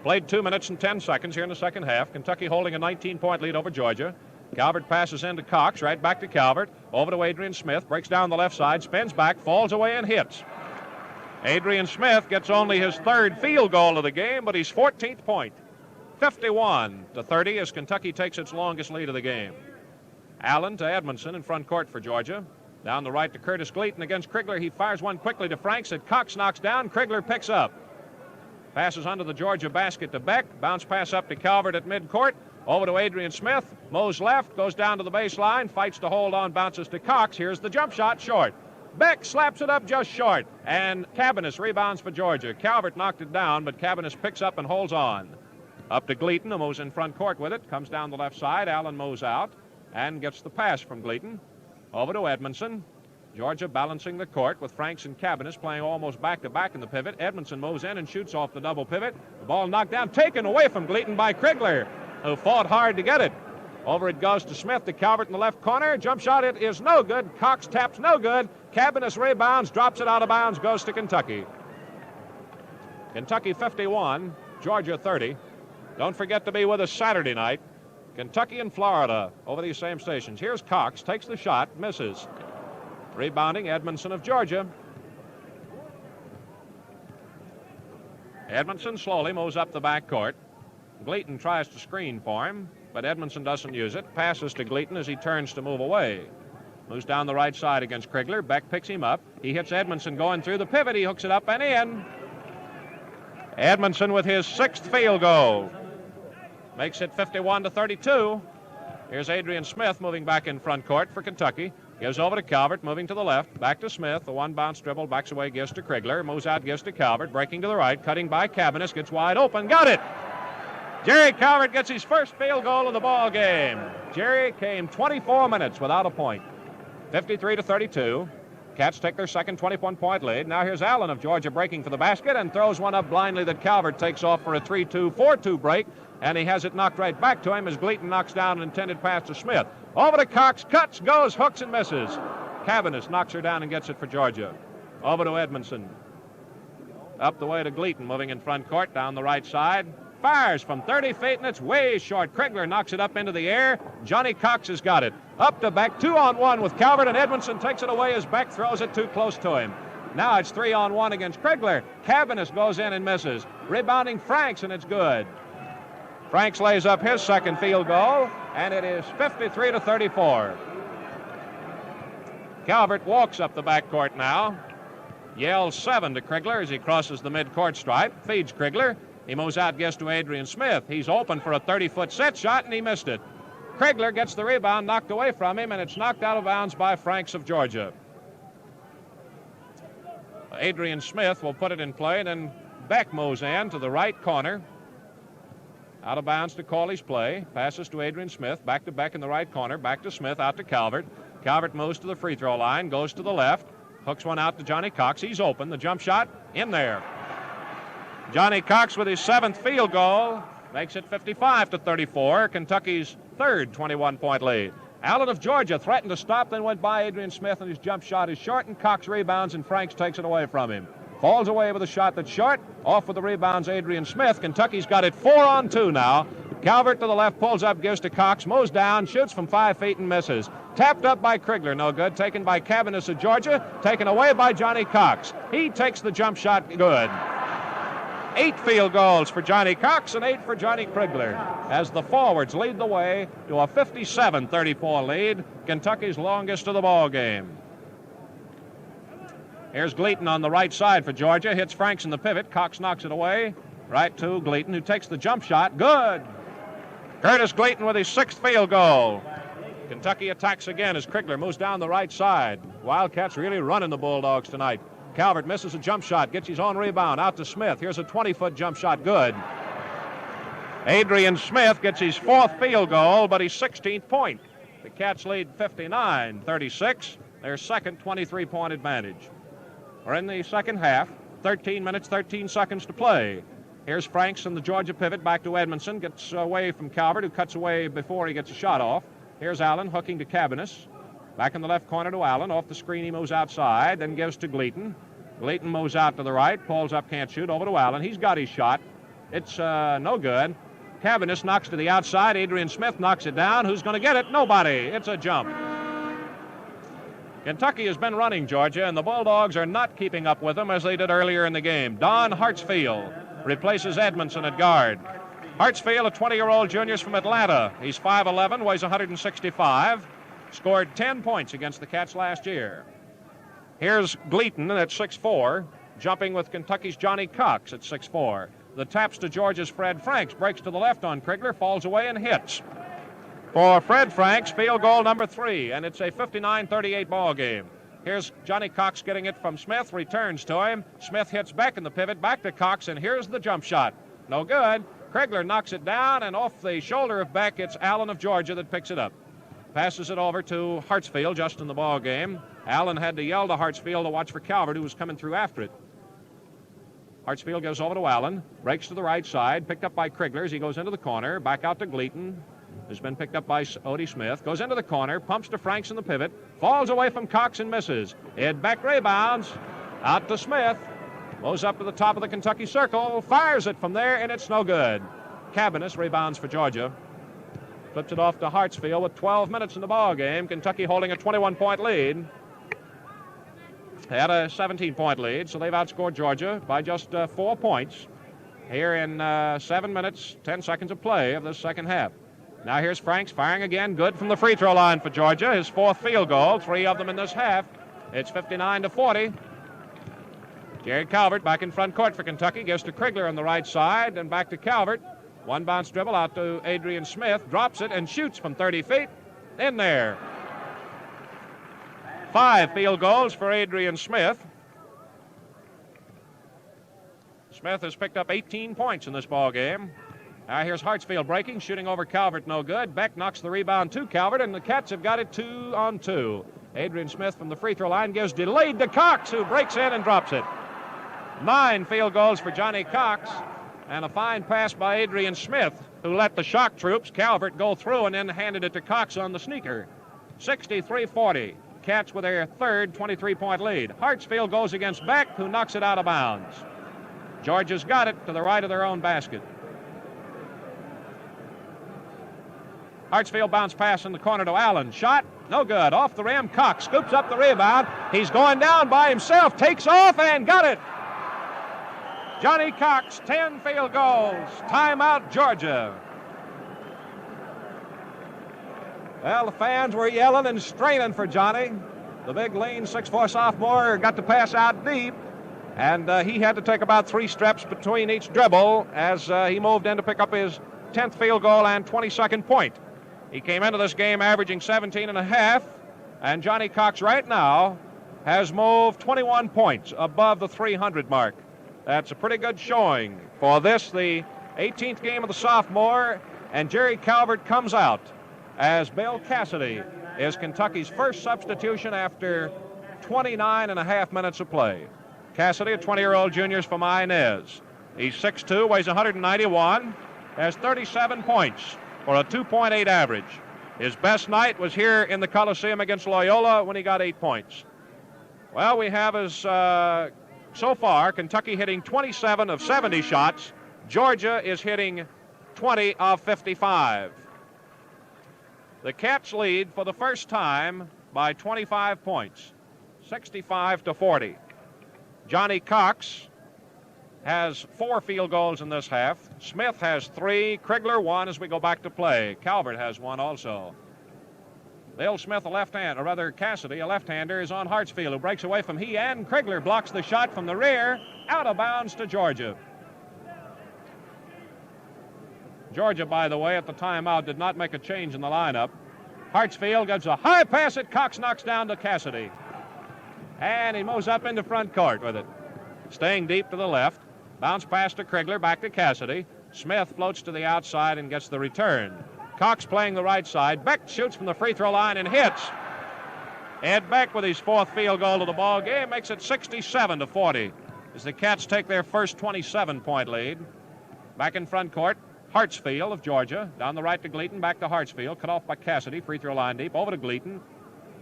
Played 2 minutes and 10 seconds here in the second half. Kentucky holding a 19-point lead over Georgia. Calvert passes into Cox, right back to Calvert. Over to Adrian Smith, breaks down the left side, spins back, falls away, and hits. Adrian Smith gets only his third field goal of the game, but his 14th point. 51-30 as Kentucky takes its longest lead of the game. Allen to Edmondson in front court for Georgia. Down the right to Curtis Gleaton against Krigler. He fires one quickly to Franks that Cox knocks down. Krigler picks up. Passes under the Georgia basket to Beck. Bounce pass up to Calvert at midcourt. Over to Adrian Smith. Mows left, goes down to the baseline, fights to hold on, bounces to Cox. Here's the jump shot, short. Beck slaps it up just short, and Cabanis rebounds for Georgia. Calvert knocked it down, but Cabanis picks up and holds on. Up to Gleaton, who moves in front court with it. Comes down the left side. Allen moves out and gets the pass from Gleaton. Over to Edmondson. Georgia balancing the court with Franks and Cabanis playing almost back-to-back in the pivot. Edmondson moves in and shoots off the double pivot. The ball knocked down, taken away from Gleaton by Krigler, who fought hard to get it. Over it goes to Smith, to Calvert in the left corner. Jump shot, it is no good. Cox taps, no good. Cabanis rebounds, drops it out of bounds, goes to Kentucky. Kentucky 51, Georgia 30. Don't forget to be with us Saturday night. Kentucky and Florida over these same stations. Here's Cox, takes the shot, misses. Rebounding, Edmondson of Georgia. Edmondson slowly moves up the backcourt. Gleaton tries to screen for him, but Edmondson doesn't use it. Passes to Gleaton as he turns to move away. Moves down the right side against Krigler. Beck picks him up. He hits Edmondson going through the pivot. He hooks it up and in. Edmondson with his 6th field goal. Makes it 51-32. Here's Adrian Smith moving back in front court for Kentucky. Gives over to Calvert, moving to the left. Back to Smith. The one bounce dribble, backs away, gives to Krigler. Moves out, gives to Calvert. Breaking to the right, cutting by Cabanis. Gets wide open. Got it! Jerry Calvert gets his first field goal of the ball game. Jerry came 24 minutes without a point. 53-32. Cats take their second 21-point lead. Now here's Allen of Georgia breaking for the basket and throws one up blindly that Calvert takes off for a 3-2, 4-2 break. And he has it knocked right back to him as Gleaton knocks down an intended pass to Smith. Over to Cox, cuts, goes, hooks, and misses. Cabanis knocks her down and gets it for Georgia. Over to Edmondson. Up the way to Gleaton, moving in front court, down the right side. Fires from 30 feet, and it's way short. Krigler knocks it up into the air. Johnny Cox has got it. Up to Beck, 2-on-1 with Calvert, and Edmondson takes it away as Beck throws it too close to him. Now it's 3-on-1 against Krigler. Cabanis goes in and misses. Rebounding Franks, and it's good. Franks lays up his second field goal, and it is 53-34. Calvert walks up the backcourt now. Yells 7 to Krigler as he crosses the midcourt stripe. Feeds Krigler. He moves out, gets to Adrian Smith. He's open for a 30-foot set shot, and he missed it. Krigler gets the rebound knocked away from him, and it's knocked out of bounds by Franks of Georgia. Adrian Smith will put it in play, and then Beck moves in to the right corner. Out of bounds to call his play. Passes to Adrian Smith. Back to Beck in the right corner. Back to Smith. Out to Calvert. Calvert moves to the free throw line. Goes to the left. Hooks one out to Johnny Cox. He's open. The jump shot in there. Johnny Cox with his 7th field goal makes it 55-34. Kentucky's third 21-point lead. Allen of Georgia threatened to stop, then went by Adrian Smith, and his jump shot is short, and Cox rebounds, and Franks takes it away from him. Falls away with a shot that's short. Off with the rebounds, Adrian Smith. Kentucky's got it 4-on-2 now. Calvert to the left, pulls up, gives to Cox, moves down, shoots from 5 feet and misses. Tapped up by Krigler, no good. Taken by Cabanis of Georgia. Taken away by Johnny Cox. He takes the jump shot, good. 8 field goals for Johnny Cox and 8 for Johnny Krigler as the forwards lead the way to a 57-34 lead, Kentucky's longest of the ball game. Here's Gleaton on the right side for Georgia. Hits Franks in the pivot. Cox knocks it away. Right to Gleaton, who takes the jump shot. Good. Curtis Gleaton with his 6th field goal. Kentucky attacks again as Krigler moves down the right side. Wildcats really running the Bulldogs tonight. Calvert misses a jump shot, gets his own rebound. Out to Smith. Here's a 20-foot jump shot. Good. Adrian Smith gets his 4th field goal, but his 16th point. The Cats lead 59-36. Their second 23-point advantage. We're in the second half. 13 minutes, 13 seconds to play. Here's Franks in the Georgia pivot back to Edmondson. Gets away from Calvert, who cuts away before he gets a shot off. Here's Allen hooking to Cabanis. Back in the left corner to Allen. Off the screen, he moves outside, then gives to Gleaton. Gleaton moves out to the right. Pulls up, can't shoot. Over to Allen. He's got his shot. It's no good. Cabanis knocks to the outside. Adrian Smith knocks it down. Who's going to get it? Nobody. It's a jump. Kentucky has been running Georgia, and the Bulldogs are not keeping up with them as they did earlier in the game. Don Hartsfield replaces Edmondson at guard. Hartsfield, a 20-year-old junior from Atlanta. He's 5'11", weighs 165, scored 10 points against the Cats last year. Here's Gleaton at 6'4", jumping with Kentucky's Johnny Cox at 6'4". The taps to Georgia's Fred Franks, breaks to the left on Krigler, falls away and hits. For Fred Franks, field goal number 3, and it's a 59-38 ball game. Here's Johnny Cox getting it from Smith, returns to him. Smith hits back in the pivot, back to Cox, and here's the jump shot. No good. Krigler knocks it down, and off the shoulder of Beck, it's Allen of Georgia that picks it up. Passes it over to Hartsfield just in the ball game. Allen had to yell to Hartsfield to watch for Calvert, who was coming through after it. Hartsfield goes over to Allen, breaks to the right side, picked up by Krigler as he goes into the corner, back out to Gleaton, who's been picked up by Odie Smith, goes into the corner, pumps to Franks in the pivot, falls away from Cox and misses. Ed Beck rebounds, out to Smith, goes up to the top of the Kentucky circle, fires it from there, and it's no good. Cabanis rebounds for Georgia. Flips it off to Hartsfield with 12 minutes in the ball game. Kentucky holding a 21-point lead. They had a 17-point lead, so they've outscored Georgia by just 4 points here in 7 minutes, 10 seconds of play of the second half. Now here's Franks firing again, good from the free throw line for Georgia. His 4th field goal, 3 of them in this half. It's 59-40. Jerry Calvert back in front court for Kentucky, gives to Krigler on the right side, and back to Calvert. One bounce dribble out to Adrian Smith, drops it and shoots from 30 feet. In there. 5 field goals for Adrian Smith. Smith has picked up 18 points in this ball game. Now here's Hartsfield breaking, shooting over Calvert, no good. Beck knocks the rebound to Calvert, and the Cats have got it 2-on-2. Adrian Smith from the free throw line gives delayed to Cox, who breaks in and drops it. 9 field goals for Johnny Cox, and a fine pass by Adrian Smith, who let the shock troops, Calvert, go through and then handed it to Cox on the sneaker. 63-40. Cats with their third 23-point lead. Hartsfield goes against Beck, who knocks it out of bounds. Georgia's got it to the right of their own basket. Hartsfield bounce pass in the corner to Allen. Shot, no good. Off the rim, Cox scoops up the rebound. He's going down by himself, takes off and got it. Johnny Cox, 10 field goals. Timeout, Georgia. Well, the fans were yelling and straining for Johnny. The big, lean 6'4" sophomore got the pass out deep, and he had to take about 3 steps between each dribble as he moved in to pick up his 10th field goal and 22nd point. He came into this game averaging 17.5, and Johnny Cox right now has moved 21 points above the 300 mark. That's a pretty good showing for this, the 18th game of the sophomore, and Jerry Calvert comes out as Bill Cassidy is Kentucky's first substitution after 29.5 minutes of play. Cassidy, a 20-year-old junior from Inez. He's 6'2", weighs 191, has 37 points for a 2.8 average. His best night was here in the Coliseum against Loyola when he got 8 points. Well, we have as so far Kentucky hitting 27 of 70 shots. Georgia is hitting 20 of 55. The Cats lead for the first time by 25 points, 65-40. Johnny Cox has 4 field goals in this half. Smith has 3, Krigler 1 as we go back to play. Calvert has 1 also. Bill Smith, a left-hander, or rather Cassidy, a left-hander, is on Hartsfield, who breaks away from he, and Krigler blocks the shot from the rear, out of bounds to Georgia. Georgia, by the way, at the timeout did not make a change in the lineup. Hartsfield gives a high pass at Cox, knocks down to Cassidy. And he moves up into front court with it. Staying deep to the left. Bounce pass to Krigler, back to Cassidy. Smith floats to the outside and gets the return. Cox playing the right side. Beck shoots from the free throw line and hits. Ed Beck with his fourth field goal of the ball game makes it 67-40 as the Cats take their first 27-point lead. Back in front court, Hartsfield of Georgia. Down the right to Gleaton, back to Hartsfield. Cut off by Cassidy, free throw line deep. Over to Gleaton.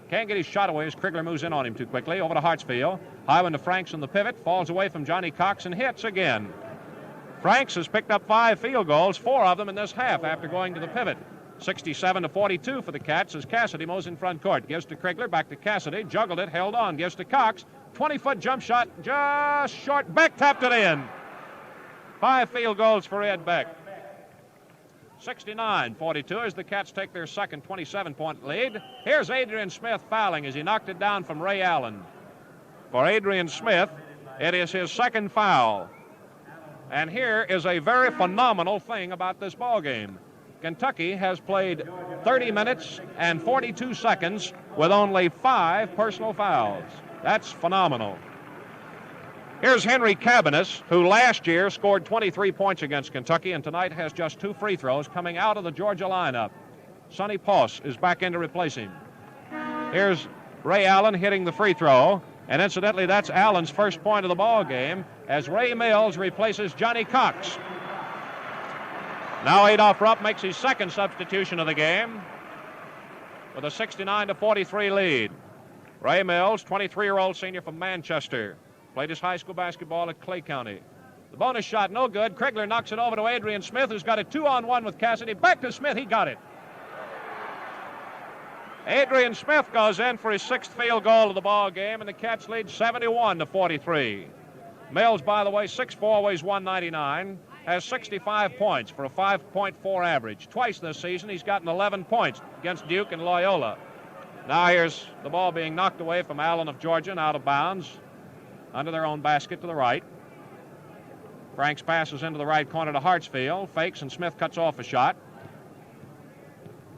Can't get his shot away as Krigler moves in on him too quickly. Over to Hartsfield. High one to Franks on the pivot. Falls away from Johnny Cox and hits again. Franks has picked up 5 field goals, 4 of them in this half after going to the pivot. 67-42 for the Cats as Cassidy moves in front court. Gives to Krigler, back to Cassidy. Juggled it, held on. Gives to Cox. 20-foot jump shot, just short. Beck tapped it in. 5 field goals for Ed Beck. 69-42 as the Cats take their second 27-point lead. Here's Adrian Smith fouling as he knocked it down from Ray Allen. For Adrian Smith, it is his second foul. And here is a very phenomenal thing about this ball game. Kentucky has played 30 minutes and 42 seconds with only 5 personal fouls. That's phenomenal. Here's Henry Cabanis, who last year scored 23 points against Kentucky and tonight has just 2 free throws coming out of the Georgia lineup. Sonny Poss is back in to replace him. Here's Ray Allen hitting the free throw, and incidentally, that's Allen's first point of the ball game as Ray Mills replaces Johnny Cox. Now Adolph Rupp makes his second substitution of the game with a 69-43 lead. Ray Mills, 23-year-old senior from Manchester. Played his high school basketball at Clay County. The bonus shot, no good. Krigler knocks it over to Adrian Smith, who's got a 2-on-1 with Cassidy. Back to Smith, he got it. Adrian Smith goes in for his 6th field goal of the ball game, and the Cats lead 71-43. Mills, by the way, 6'4", weighs 199, has 65 points for a 5.4 average. Twice this season, he's gotten 11 points against Duke and Loyola. Now here's the ball being knocked away from Allen of Georgia and out of bounds. Under their own basket to the right. Franks passes into the right corner to Hartsfield. Fakes and Smith cuts off a shot.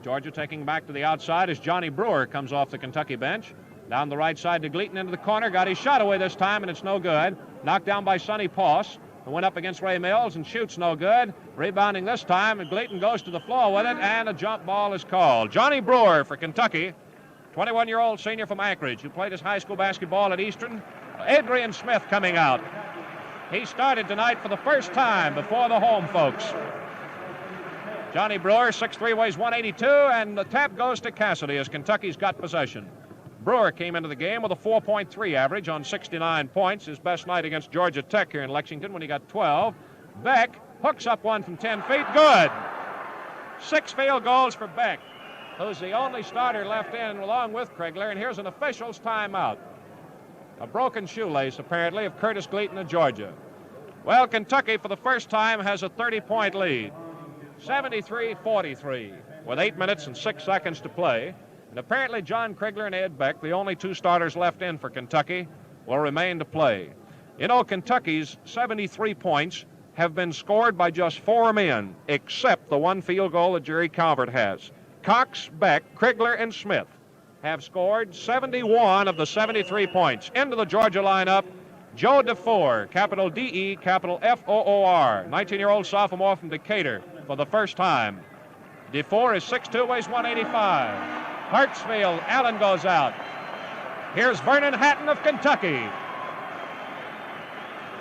Georgia taking back to the outside as Johnny Brewer comes off the Kentucky bench. Down the right side to Gleaton into the corner. Got his shot away this time and it's no good. Knocked down by Sonny Poss, who went up against Ray Mills and shoots no good. Rebounding this time and Gleaton goes to the floor with it and a jump ball is called. Johnny Brewer for Kentucky. 21-year-old senior from Anchorage who played his high school basketball at Eastern. Adrian Smith coming out. He started tonight for the first time before the home folks. Johnny Brewer, 6'3", weighs 182, and the tap goes to Cassidy as Kentucky's got possession. Brewer came into the game with a 4.3 average on 69 points, his best night against Georgia Tech here in Lexington when he got 12. Beck hooks up one from 10 feet, good. 6 field goals for Beck, who's the only starter left in along with Krigler, and here's an official's timeout. A broken shoelace, apparently, of Curtis Gleaton of Georgia. Well, Kentucky, for the first time, has a 30-point lead. 73-43, with 8 minutes and 6 seconds to play. And apparently John Krigler and Ed Beck, the only 2 starters left in for Kentucky, will remain to play. You know, Kentucky's 73 points have been scored by just 4 men, except the 1 field goal that Jerry Calvert has. Cox, Beck, Krigler, and Smith have scored 71 of the 73 points. Into the Georgia lineup, Joe DeFoor, capital D-E, capital F-O-O-R, 19-year-old sophomore from Decatur for the first time. DeFoor is 6'2", weighs 185. Hartsfield, Allen goes out. Here's Vernon Hatton of Kentucky.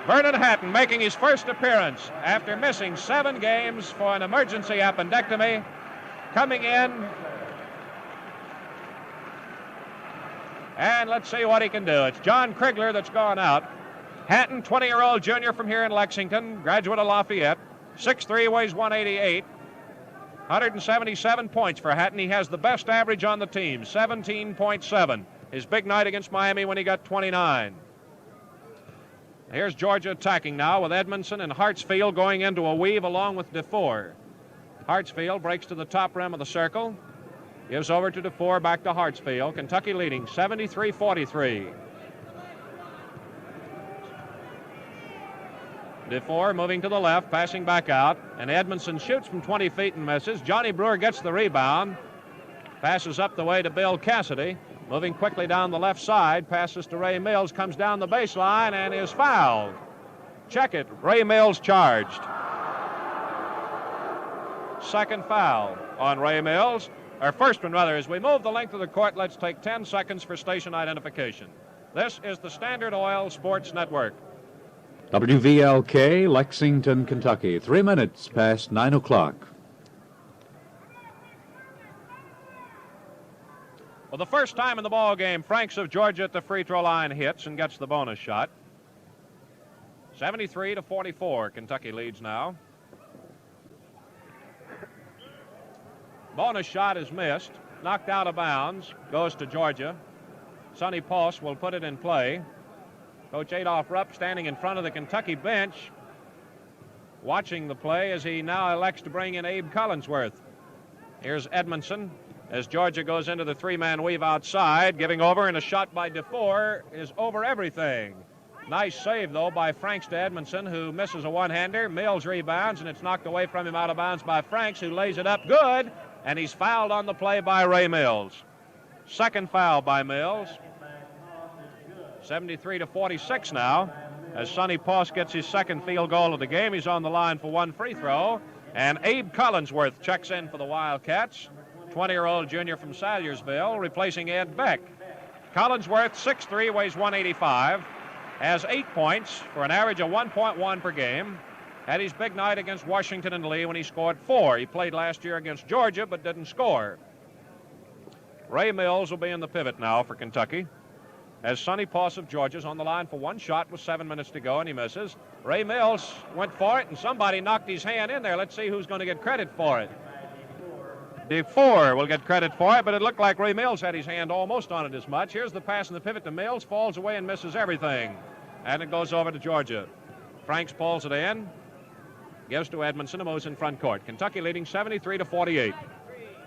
Vernon Hatton making his first appearance after missing 7 games for an emergency appendectomy. Coming in. And let's see what he can do. It's John Krigler that's gone out. Hatton, 20-year-old junior from here in Lexington, graduate of Lafayette. 6'3", weighs 188. 177 points for Hatton. He has the best average on the team, 17.7. His big night against Miami when he got 29. Here's Georgia attacking now with Edmondson and Hartsfield going into a weave along with DeFoor. Hartsfield breaks to the top rim of the circle. Gives over to DeFore, back to Hartsfield. Kentucky leading 73-43. DeFore moving to the left, passing back out, and Edmondson shoots from 20 feet and misses. Johnny Brewer gets the rebound, passes up the way to Bill Cassidy, moving quickly down the left side, passes to Ray Mills, comes down the baseline and is fouled. Check it, Ray Mills charged. Second foul on Ray Mills, or first one rather. As we move the length of the court, let's take 10 seconds for station identification. This is the Standard Oil Sports Network. WVLK, Lexington, Kentucky. 3 minutes past 9 o'clock. Well, the first time in the ball game, Franks of Georgia at the free throw line hits and gets the bonus shot. 73-44, Kentucky leads now. Bonus shot is missed, knocked out of bounds, goes to Georgia. Sonny Post will put it in play. Coach Adolph Rupp standing in front of the Kentucky bench, watching the play as he now elects to bring in Abe Collinsworth. Here's Edmondson as Georgia goes into the three-man weave outside, giving over, and a shot by DeFore is over everything. Nice save, though, by Franks to Edmondson, who misses a one-hander. Mills rebounds, and it's knocked away from him out of bounds by Franks, who lays it up good, and he's fouled on the play by Ray Mills. Second foul by Mills. 73-46 now, as Sonny Post gets his second field goal of the game. He's on the line for one free throw, and Abe Collinsworth checks in for the Wildcats, 20-year-old junior from Salyersville, replacing Ed Beck. Collinsworth, 6'3", weighs 185, has 8 points for an average of 1.1 per game. Had his big night against Washington and Lee when he scored 4. He played last year against Georgia but didn't score. Ray Mills will be in the pivot now for Kentucky, as Sonny Post of Georgia's on the line for one shot with 7 minutes to go, and he misses. Ray Mills went for it, and somebody knocked his hand in there. Let's see who's going to get credit for it. DeFore will get credit for it, but it looked like Ray Mills had his hand almost on it as much. Here's the pass in the pivot to Mills, falls away and misses everything. And it goes over to Georgia. Franks pulls it in, gives to Edmondson, who moves in front court. Kentucky leading 73-48.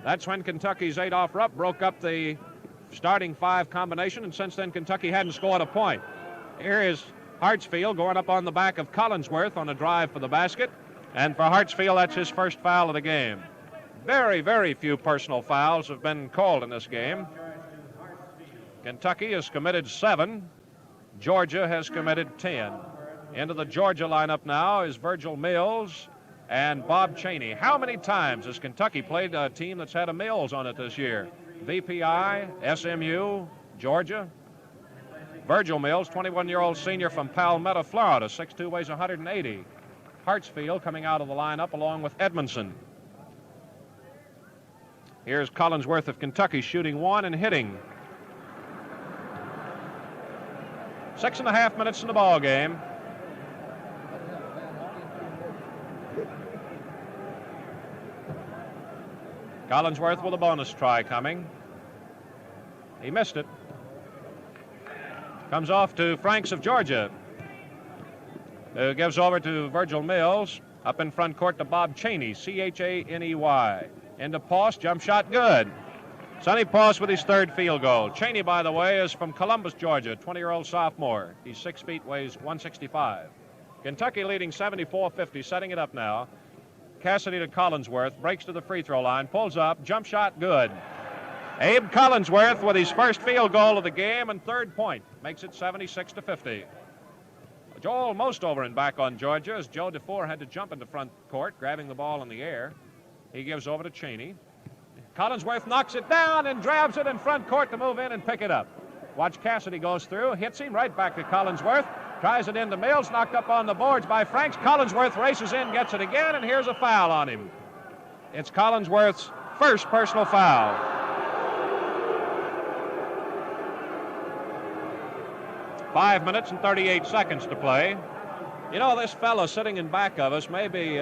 That's when Kentucky's Adolph Rupp broke up the starting five combination, and since then Kentucky hadn't scored a point. Here is Hartsfield going up on the back of Collinsworth on a drive for the basket, and for Hartsfield, that's his first foul of the game. Very, very few personal fouls have been called in this game. Kentucky has committed 7. Georgia has committed 10. Into the Georgia lineup now is Virgil Mills and Bob Chaney. How many times has Kentucky played a team that's had a Mills on it this year? VPI, SMU, Georgia. Virgil Mills, 21-year-old senior from Palmetto, Florida, 6'2", weighs 180. Hartsfield coming out of the lineup along with Edmondson. Here's Collinsworth of Kentucky shooting one and hitting. 6.5 minutes in the ball game. Collinsworth with a bonus try coming. He missed it. Comes off to Franks of Georgia, who gives over to Virgil Mills. Up in front court to Bob Chaney, Chaney. Into Post, jump shot good. Sonny Post with his third field goal. Chaney, by the way, is from Columbus, Georgia, 20-year-old sophomore. He's 6 feet, weighs 165. Kentucky leading 74-50, setting it up now. Cassidy to Collinsworth, breaks to the free throw line, pulls up, jump shot good. Abe Collinsworth with his first field goal of the game and third point, makes it 76-50. Joel Mostover and back on Georgia as Joe DeFore had to jump into front court, grabbing the ball in the air. He gives over to Chaney. Collinsworth knocks it down and grabs it in front court to move in and pick it up. Watch Cassidy goes through, hits him right back to Collinsworth, tries it into Mills, knocked up on the boards by Franks. Collinsworth races in, gets it again, and here's a foul on him. It's Collinsworth's first personal foul. Five minutes and 38 seconds to play. You know, this fellow sitting in back of us, maybe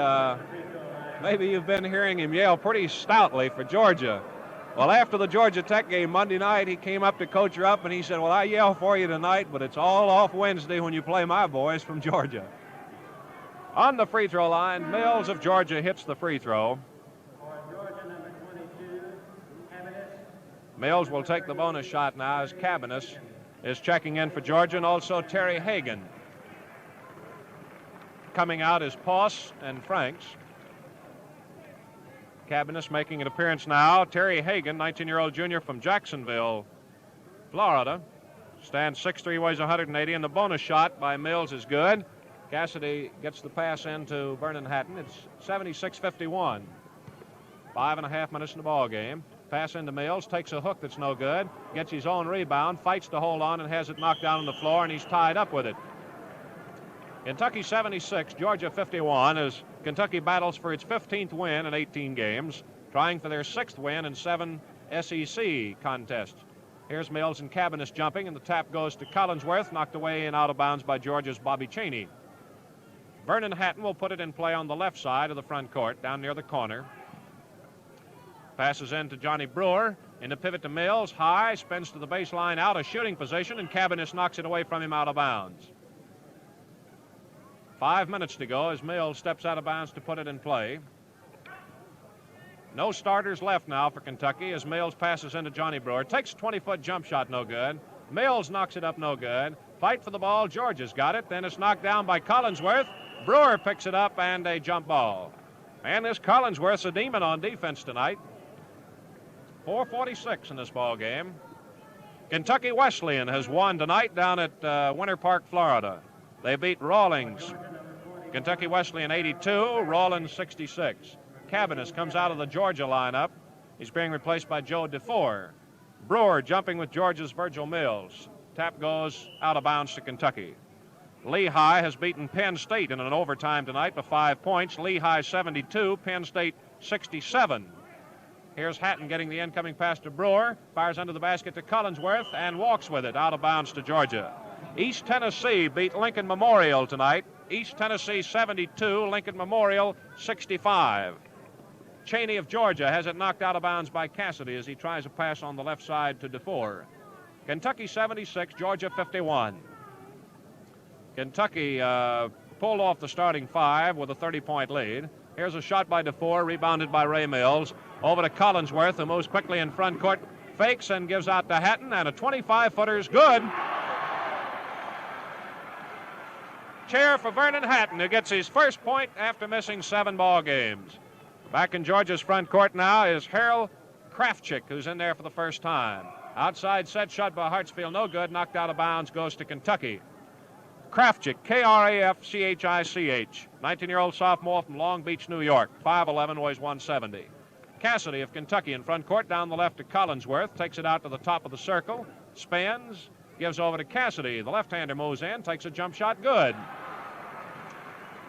you've been hearing him yell pretty stoutly for Georgia. Well, after the Georgia Tech game Monday night, he came up to Coach Rupp and he said, well, I yell for you tonight, but it's all off Wednesday when you play my boys from Georgia. On the free throw line, Mills of Georgia hits the free throw. Mills will take the bonus shot now as Cabanis is checking in for Georgia, and also Terry Hagan. Coming out is Poss and Franks. Cabanis making an appearance now. Terry Hagan, 19-year-old junior from Jacksonville, Florida. Stands 6'3", weighs 180, and the bonus shot by Mills is good. Cassidy gets the pass into Vernon Hatton. It's 76-51. 5.5 minutes in the ball game. Pass into Mills, takes a hook that's no good, gets his own rebound, fights to hold on, and has it knocked down on the floor, and he's tied up with it. Kentucky 76, Georgia 51, as Kentucky battles for its 15th win in 18 games, trying for their 6th win in 7 SEC contests. Here's Mills and Cabanis jumping, and the tap goes to Collinsworth, knocked away and out of bounds by Georgia's Bobby Cheney. Vernon Hatton will put it in play on the left side of the front court, down near the corner. Passes in to Johnny Brewer. In the pivot to Mills. High. Spins to the baseline. Out of shooting position. And Cabanis knocks it away from him out of bounds. 5 minutes to go as Mills steps out of bounds to put it in play. No starters left now for Kentucky as Mills passes into Johnny Brewer. Takes a 20-foot jump shot. No good. Mills knocks it up. No good. Fight for the ball. Georgia's got it. Then it's knocked down by Collinsworth. Brewer picks it up and a jump ball. And this Collinsworth's a demon on defense tonight. 4:46 in this ball game. Kentucky Wesleyan has won tonight down at Winter Park, Florida. They beat Rawlings. Kentucky Wesleyan 82, Rawlings 66. Cabanis comes out of the Georgia lineup. He's being replaced by Joe DeFore. Brewer jumping with Georgia's Virgil Mills. Tap goes out of bounds to Kentucky. Lehigh has beaten Penn State in an overtime tonight by 5 points. Lehigh 72, Penn State 67. Here's Hatton getting the incoming pass to Brewer. Fires under the basket to Collinsworth and walks with it out of bounds to Georgia. East Tennessee beat Lincoln Memorial tonight. East Tennessee 72, Lincoln Memorial 65. Cheney of Georgia has it knocked out of bounds by Cassidy as he tries a pass on the left side to DeFore. Kentucky 76, Georgia 51. Kentucky pulled off the starting 5 with a 30-point lead. Here's a shot by DeFore, rebounded by Ray Mills. Over to Collinsworth, who moves quickly in front court, fakes and gives out to Hatton, and a 25-footer's good. Chair for Vernon Hatton, who gets his first point after missing 7 ball games. Back in Georgia's front court now is Harold Krafchick, who's in there for the first time. Outside set shot by Hartsfield, no good, knocked out of bounds, goes to Kentucky. Krafchick, Krafchich, 19-year-old sophomore from Long Beach, New York, 5'11", weighs 170. Cassidy of Kentucky in front court, down the left to Collinsworth, takes it out to the top of the circle, spins, gives over to Cassidy. The left-hander moves in, takes a jump shot, good.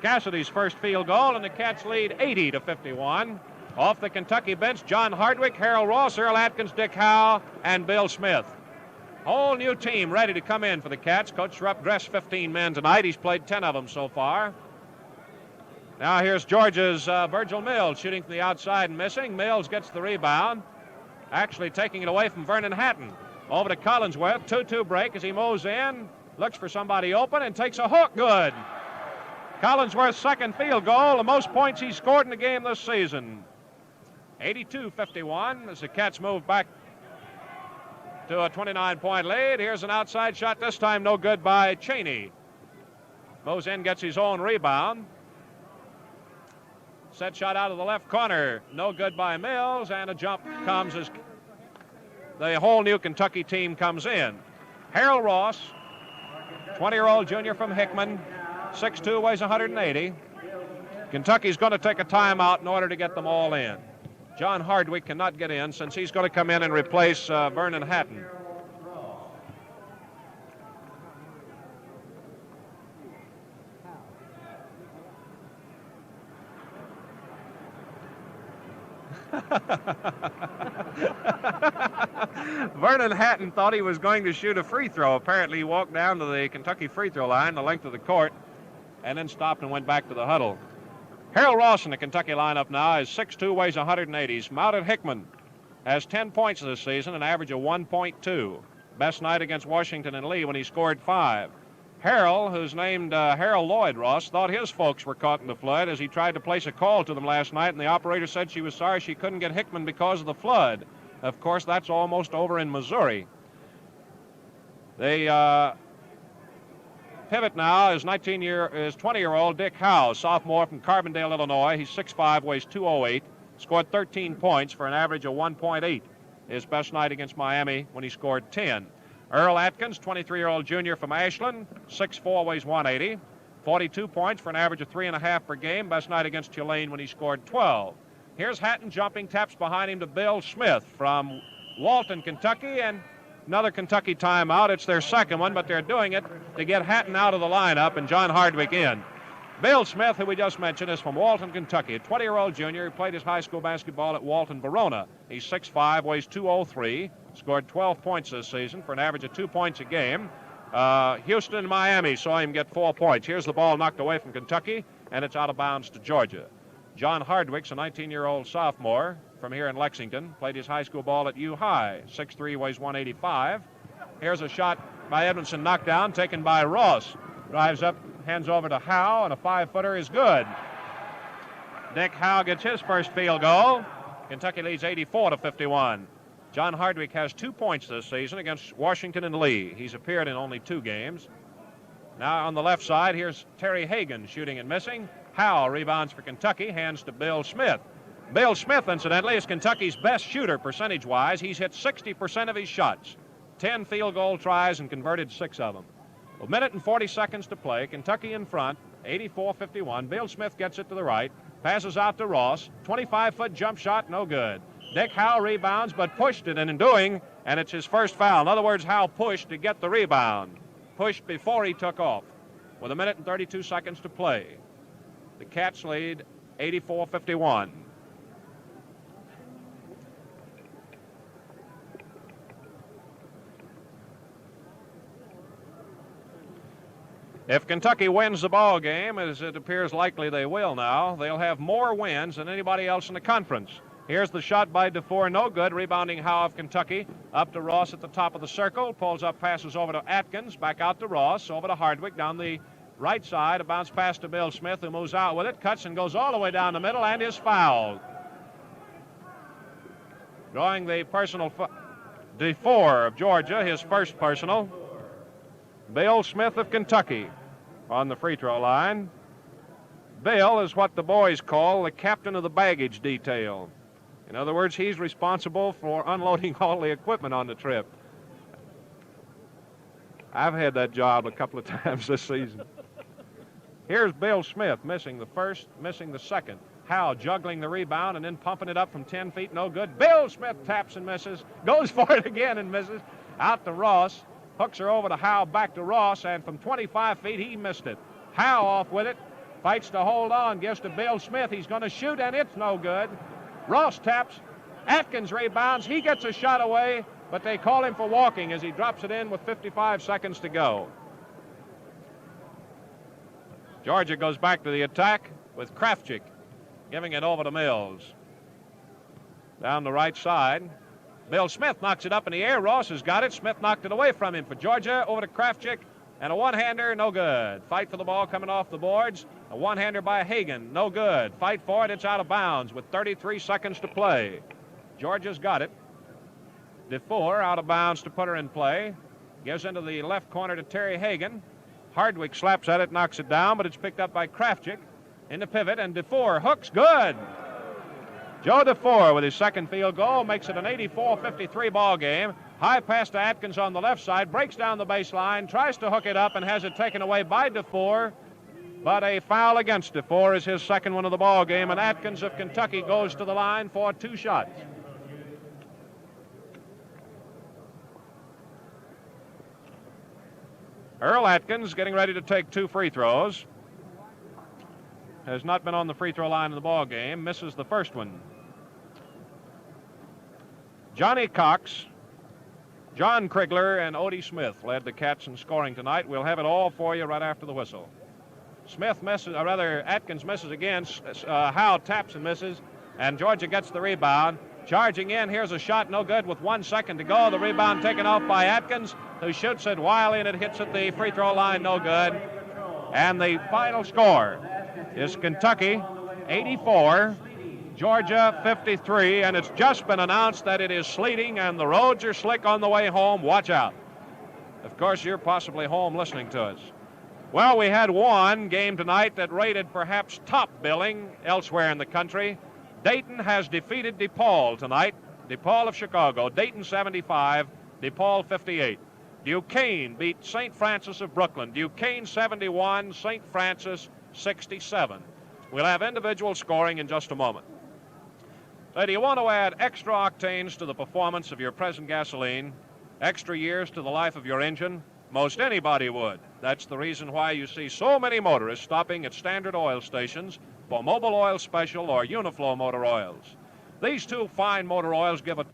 Cassidy's first field goal, and the Cats lead 80-51. Off the Kentucky bench, John Hardwick, Harold Ross, Earl Atkins, Dick Howe, and Bill Smith. Whole new team ready to come in for the Cats. Coach Rupp dressed 15 men tonight. He's played 10 of them so far. Now here's Georgia's Virgil Mills shooting from the outside and missing. Mills gets the rebound, actually taking it away from Vernon Hatton. Over to Collinsworth, 2-2 break as he moves in, looks for somebody open and takes a hook, good. Collinsworth's second field goal, the most points he's scored in the game this season. 82-51 as the Cats move back to a 29-point lead. Here's an outside shot, this time no good by Cheney. Moves in, gets his own rebound. Set shot out of the left corner, no good by Mills, and a jump comes as the whole new Kentucky team comes in. Harold Ross, 20-year-old junior from Hickman, 6'2", weighs 180. Kentucky's going to take a timeout in order to get them all in. John Hardwick cannot get in since he's going to come in and replace Vernon Hatton. Vernon Hatton thought he was going to shoot a free throw. Apparently he walked down to the Kentucky free throw line, the length of the court, and then stopped and went back to the huddle. Harold Ross in the Kentucky lineup now is 6'2", weighs 180. He's from out at Hickman. Has 10 points this season, an average of 1.2. Best night against Washington and Lee when he scored 5. Harold, who's named Harold Lloyd Ross, thought his folks were caught in the flood as he tried to place a call to them last night, and the operator said she was sorry she couldn't get Hickman because of the flood. Of course, that's almost over in Missouri. They pivot now is 20-year-old Dick Howe, sophomore from Carbondale, Illinois. He's 6'5", weighs 208, scored 13 points for an average of 1.8. His best night against Miami when he scored 10. Earl Atkins, 23-year-old junior from Ashland, 6'4", weighs 180, 42 points for an average of 3.5 per game. Best night against Tulane when he scored 12. Here's Hatton jumping, taps behind him to Bill Smith from Walton, Kentucky, and another Kentucky timeout. It's their second one, but they're doing it to get Hatton out of the lineup and John Hardwick in. Bill Smith, who we just mentioned, is from Walton, Kentucky, a 20-year-old junior. He played his high school basketball at Walton Verona. He's 6'5", weighs 203, scored 12 points this season for an average of 2 points a game. Houston and Miami saw him get 4 points. Here's the ball knocked away from Kentucky, and it's out of bounds to Georgia. John Hardwick's a 19-year-old sophomore from here in Lexington. Played his high school ball at U High. 6'3", weighs 185. Here's a shot by Edmondson, knocked down, taken by Ross. Drives up, hands over to Howe, and a 5-footer is good. Dick Howe gets his first field goal. Kentucky leads 84-51. John Hardwick has 2 points this season against Washington and Lee. He's appeared in only 2 games. Now on the left side, here's Terry Hagan shooting and missing. Howe rebounds for Kentucky, hands to Bill Smith. Bill Smith, incidentally, is Kentucky's best shooter percentage-wise. He's hit 60% of his shots. 10 field goal tries and converted 6 of them. A minute and 40 seconds to play. Kentucky in front, 84-51. Bill Smith gets it to the right, passes out to Ross. 25-foot jump shot, no good. Dick Howe rebounds, but pushed it in doing, and it's his first foul. In other words, Howe pushed to get the rebound. Pushed before he took off. With a minute and 32 seconds to play. The Cats lead 84-51. If Kentucky wins the ball game, as it appears likely they will now, they'll have more wins than anybody else in the conference. Here's the shot by DeFore, no good. Rebounding Howe of Kentucky. Up to Ross at the top of the circle. Pulls up, passes over to Atkins. Back out to Ross. Over to Hardwick down the right side. A bounce pass to Bill Smith, who moves out with it. Cuts and goes all the way down the middle and is fouled. Drawing the personal DeFore of Georgia, his first personal. Bill Smith of Kentucky on the free throw line. Bill is what the boys call the captain of the baggage detail. In other words, he's responsible for unloading all the equipment on the trip. I've had that job a couple of times this season. Here's Bill Smith missing the first, missing the second. Howe juggling the rebound and then pumping it up from 10 feet, no good. Bill Smith taps and misses, goes for it again and misses. Out to Ross, hooks her over to Howe, back to Ross, and from 25 feet he missed it. Howe off with it, fights to hold on, gives to Bill Smith. He's going to shoot, and it's no good. Ross taps, Atkins rebounds, he gets a shot away, but they call him for walking as he drops it in with 55 seconds to go. Georgia goes back to the attack with Krafchick giving it over to Mills. Down the right side, Bill Smith knocks it up in the air. Ross has got it. Smith knocked it away from him for Georgia. Over to Krafchick, and a one-hander, no good. Fight for the ball coming off the boards. A one-hander by Hagan, no good. Fight for it, it's out of bounds with 33 seconds to play. Georgia's got it. DeFore out of bounds to put her in play. Gives into the left corner to Terry Hagan. Hardwick slaps at it, knocks it down, but it's picked up by Krafchick in the pivot, and DeFore hooks, good. Joe DeFore with his second field goal makes it an 84-53 ball game. High pass to Atkins on the left side, breaks down the baseline, tries to hook it up and has it taken away by DeFore. But a foul against DeFore is his second one of the ball game, and Atkins of Kentucky goes to the line for 2 shots. Earl Atkins getting ready to take 2 free throws. Has not been on the free throw line in the ball game. Misses the first one. Johnny Cox, John Krigler, and Odie Smith led the Cats in scoring tonight. We'll have it all for you right after the whistle. Smith misses, or rather Atkins misses again. Howe taps and misses, and Georgia gets the rebound. Charging in, here's a shot, no good with 1 second to go. The rebound taken off by Atkins, who shoots it wildly, and it hits at the free throw line, no good. And the final score is Kentucky 84 Georgia 53, and it's just been announced that it is sleeting and the roads are slick on the way home. Watch out. Of course, you're possibly home listening to us. Well, we had one game tonight that rated perhaps top billing elsewhere in the country. Dayton has defeated DePaul tonight. DePaul of Chicago. Dayton 75, DePaul 58. Duquesne beat St. Francis of Brooklyn. Duquesne 71, St. Francis 67. We'll have individual scoring in just a moment. So do you want to add extra octanes to the performance of your present gasoline? Extra years to the life of your engine? Most anybody would. That's the reason why you see so many motorists stopping at Standard Oil stations for Mobil Oil Special or Uniflow motor oils. These two fine motor oils give a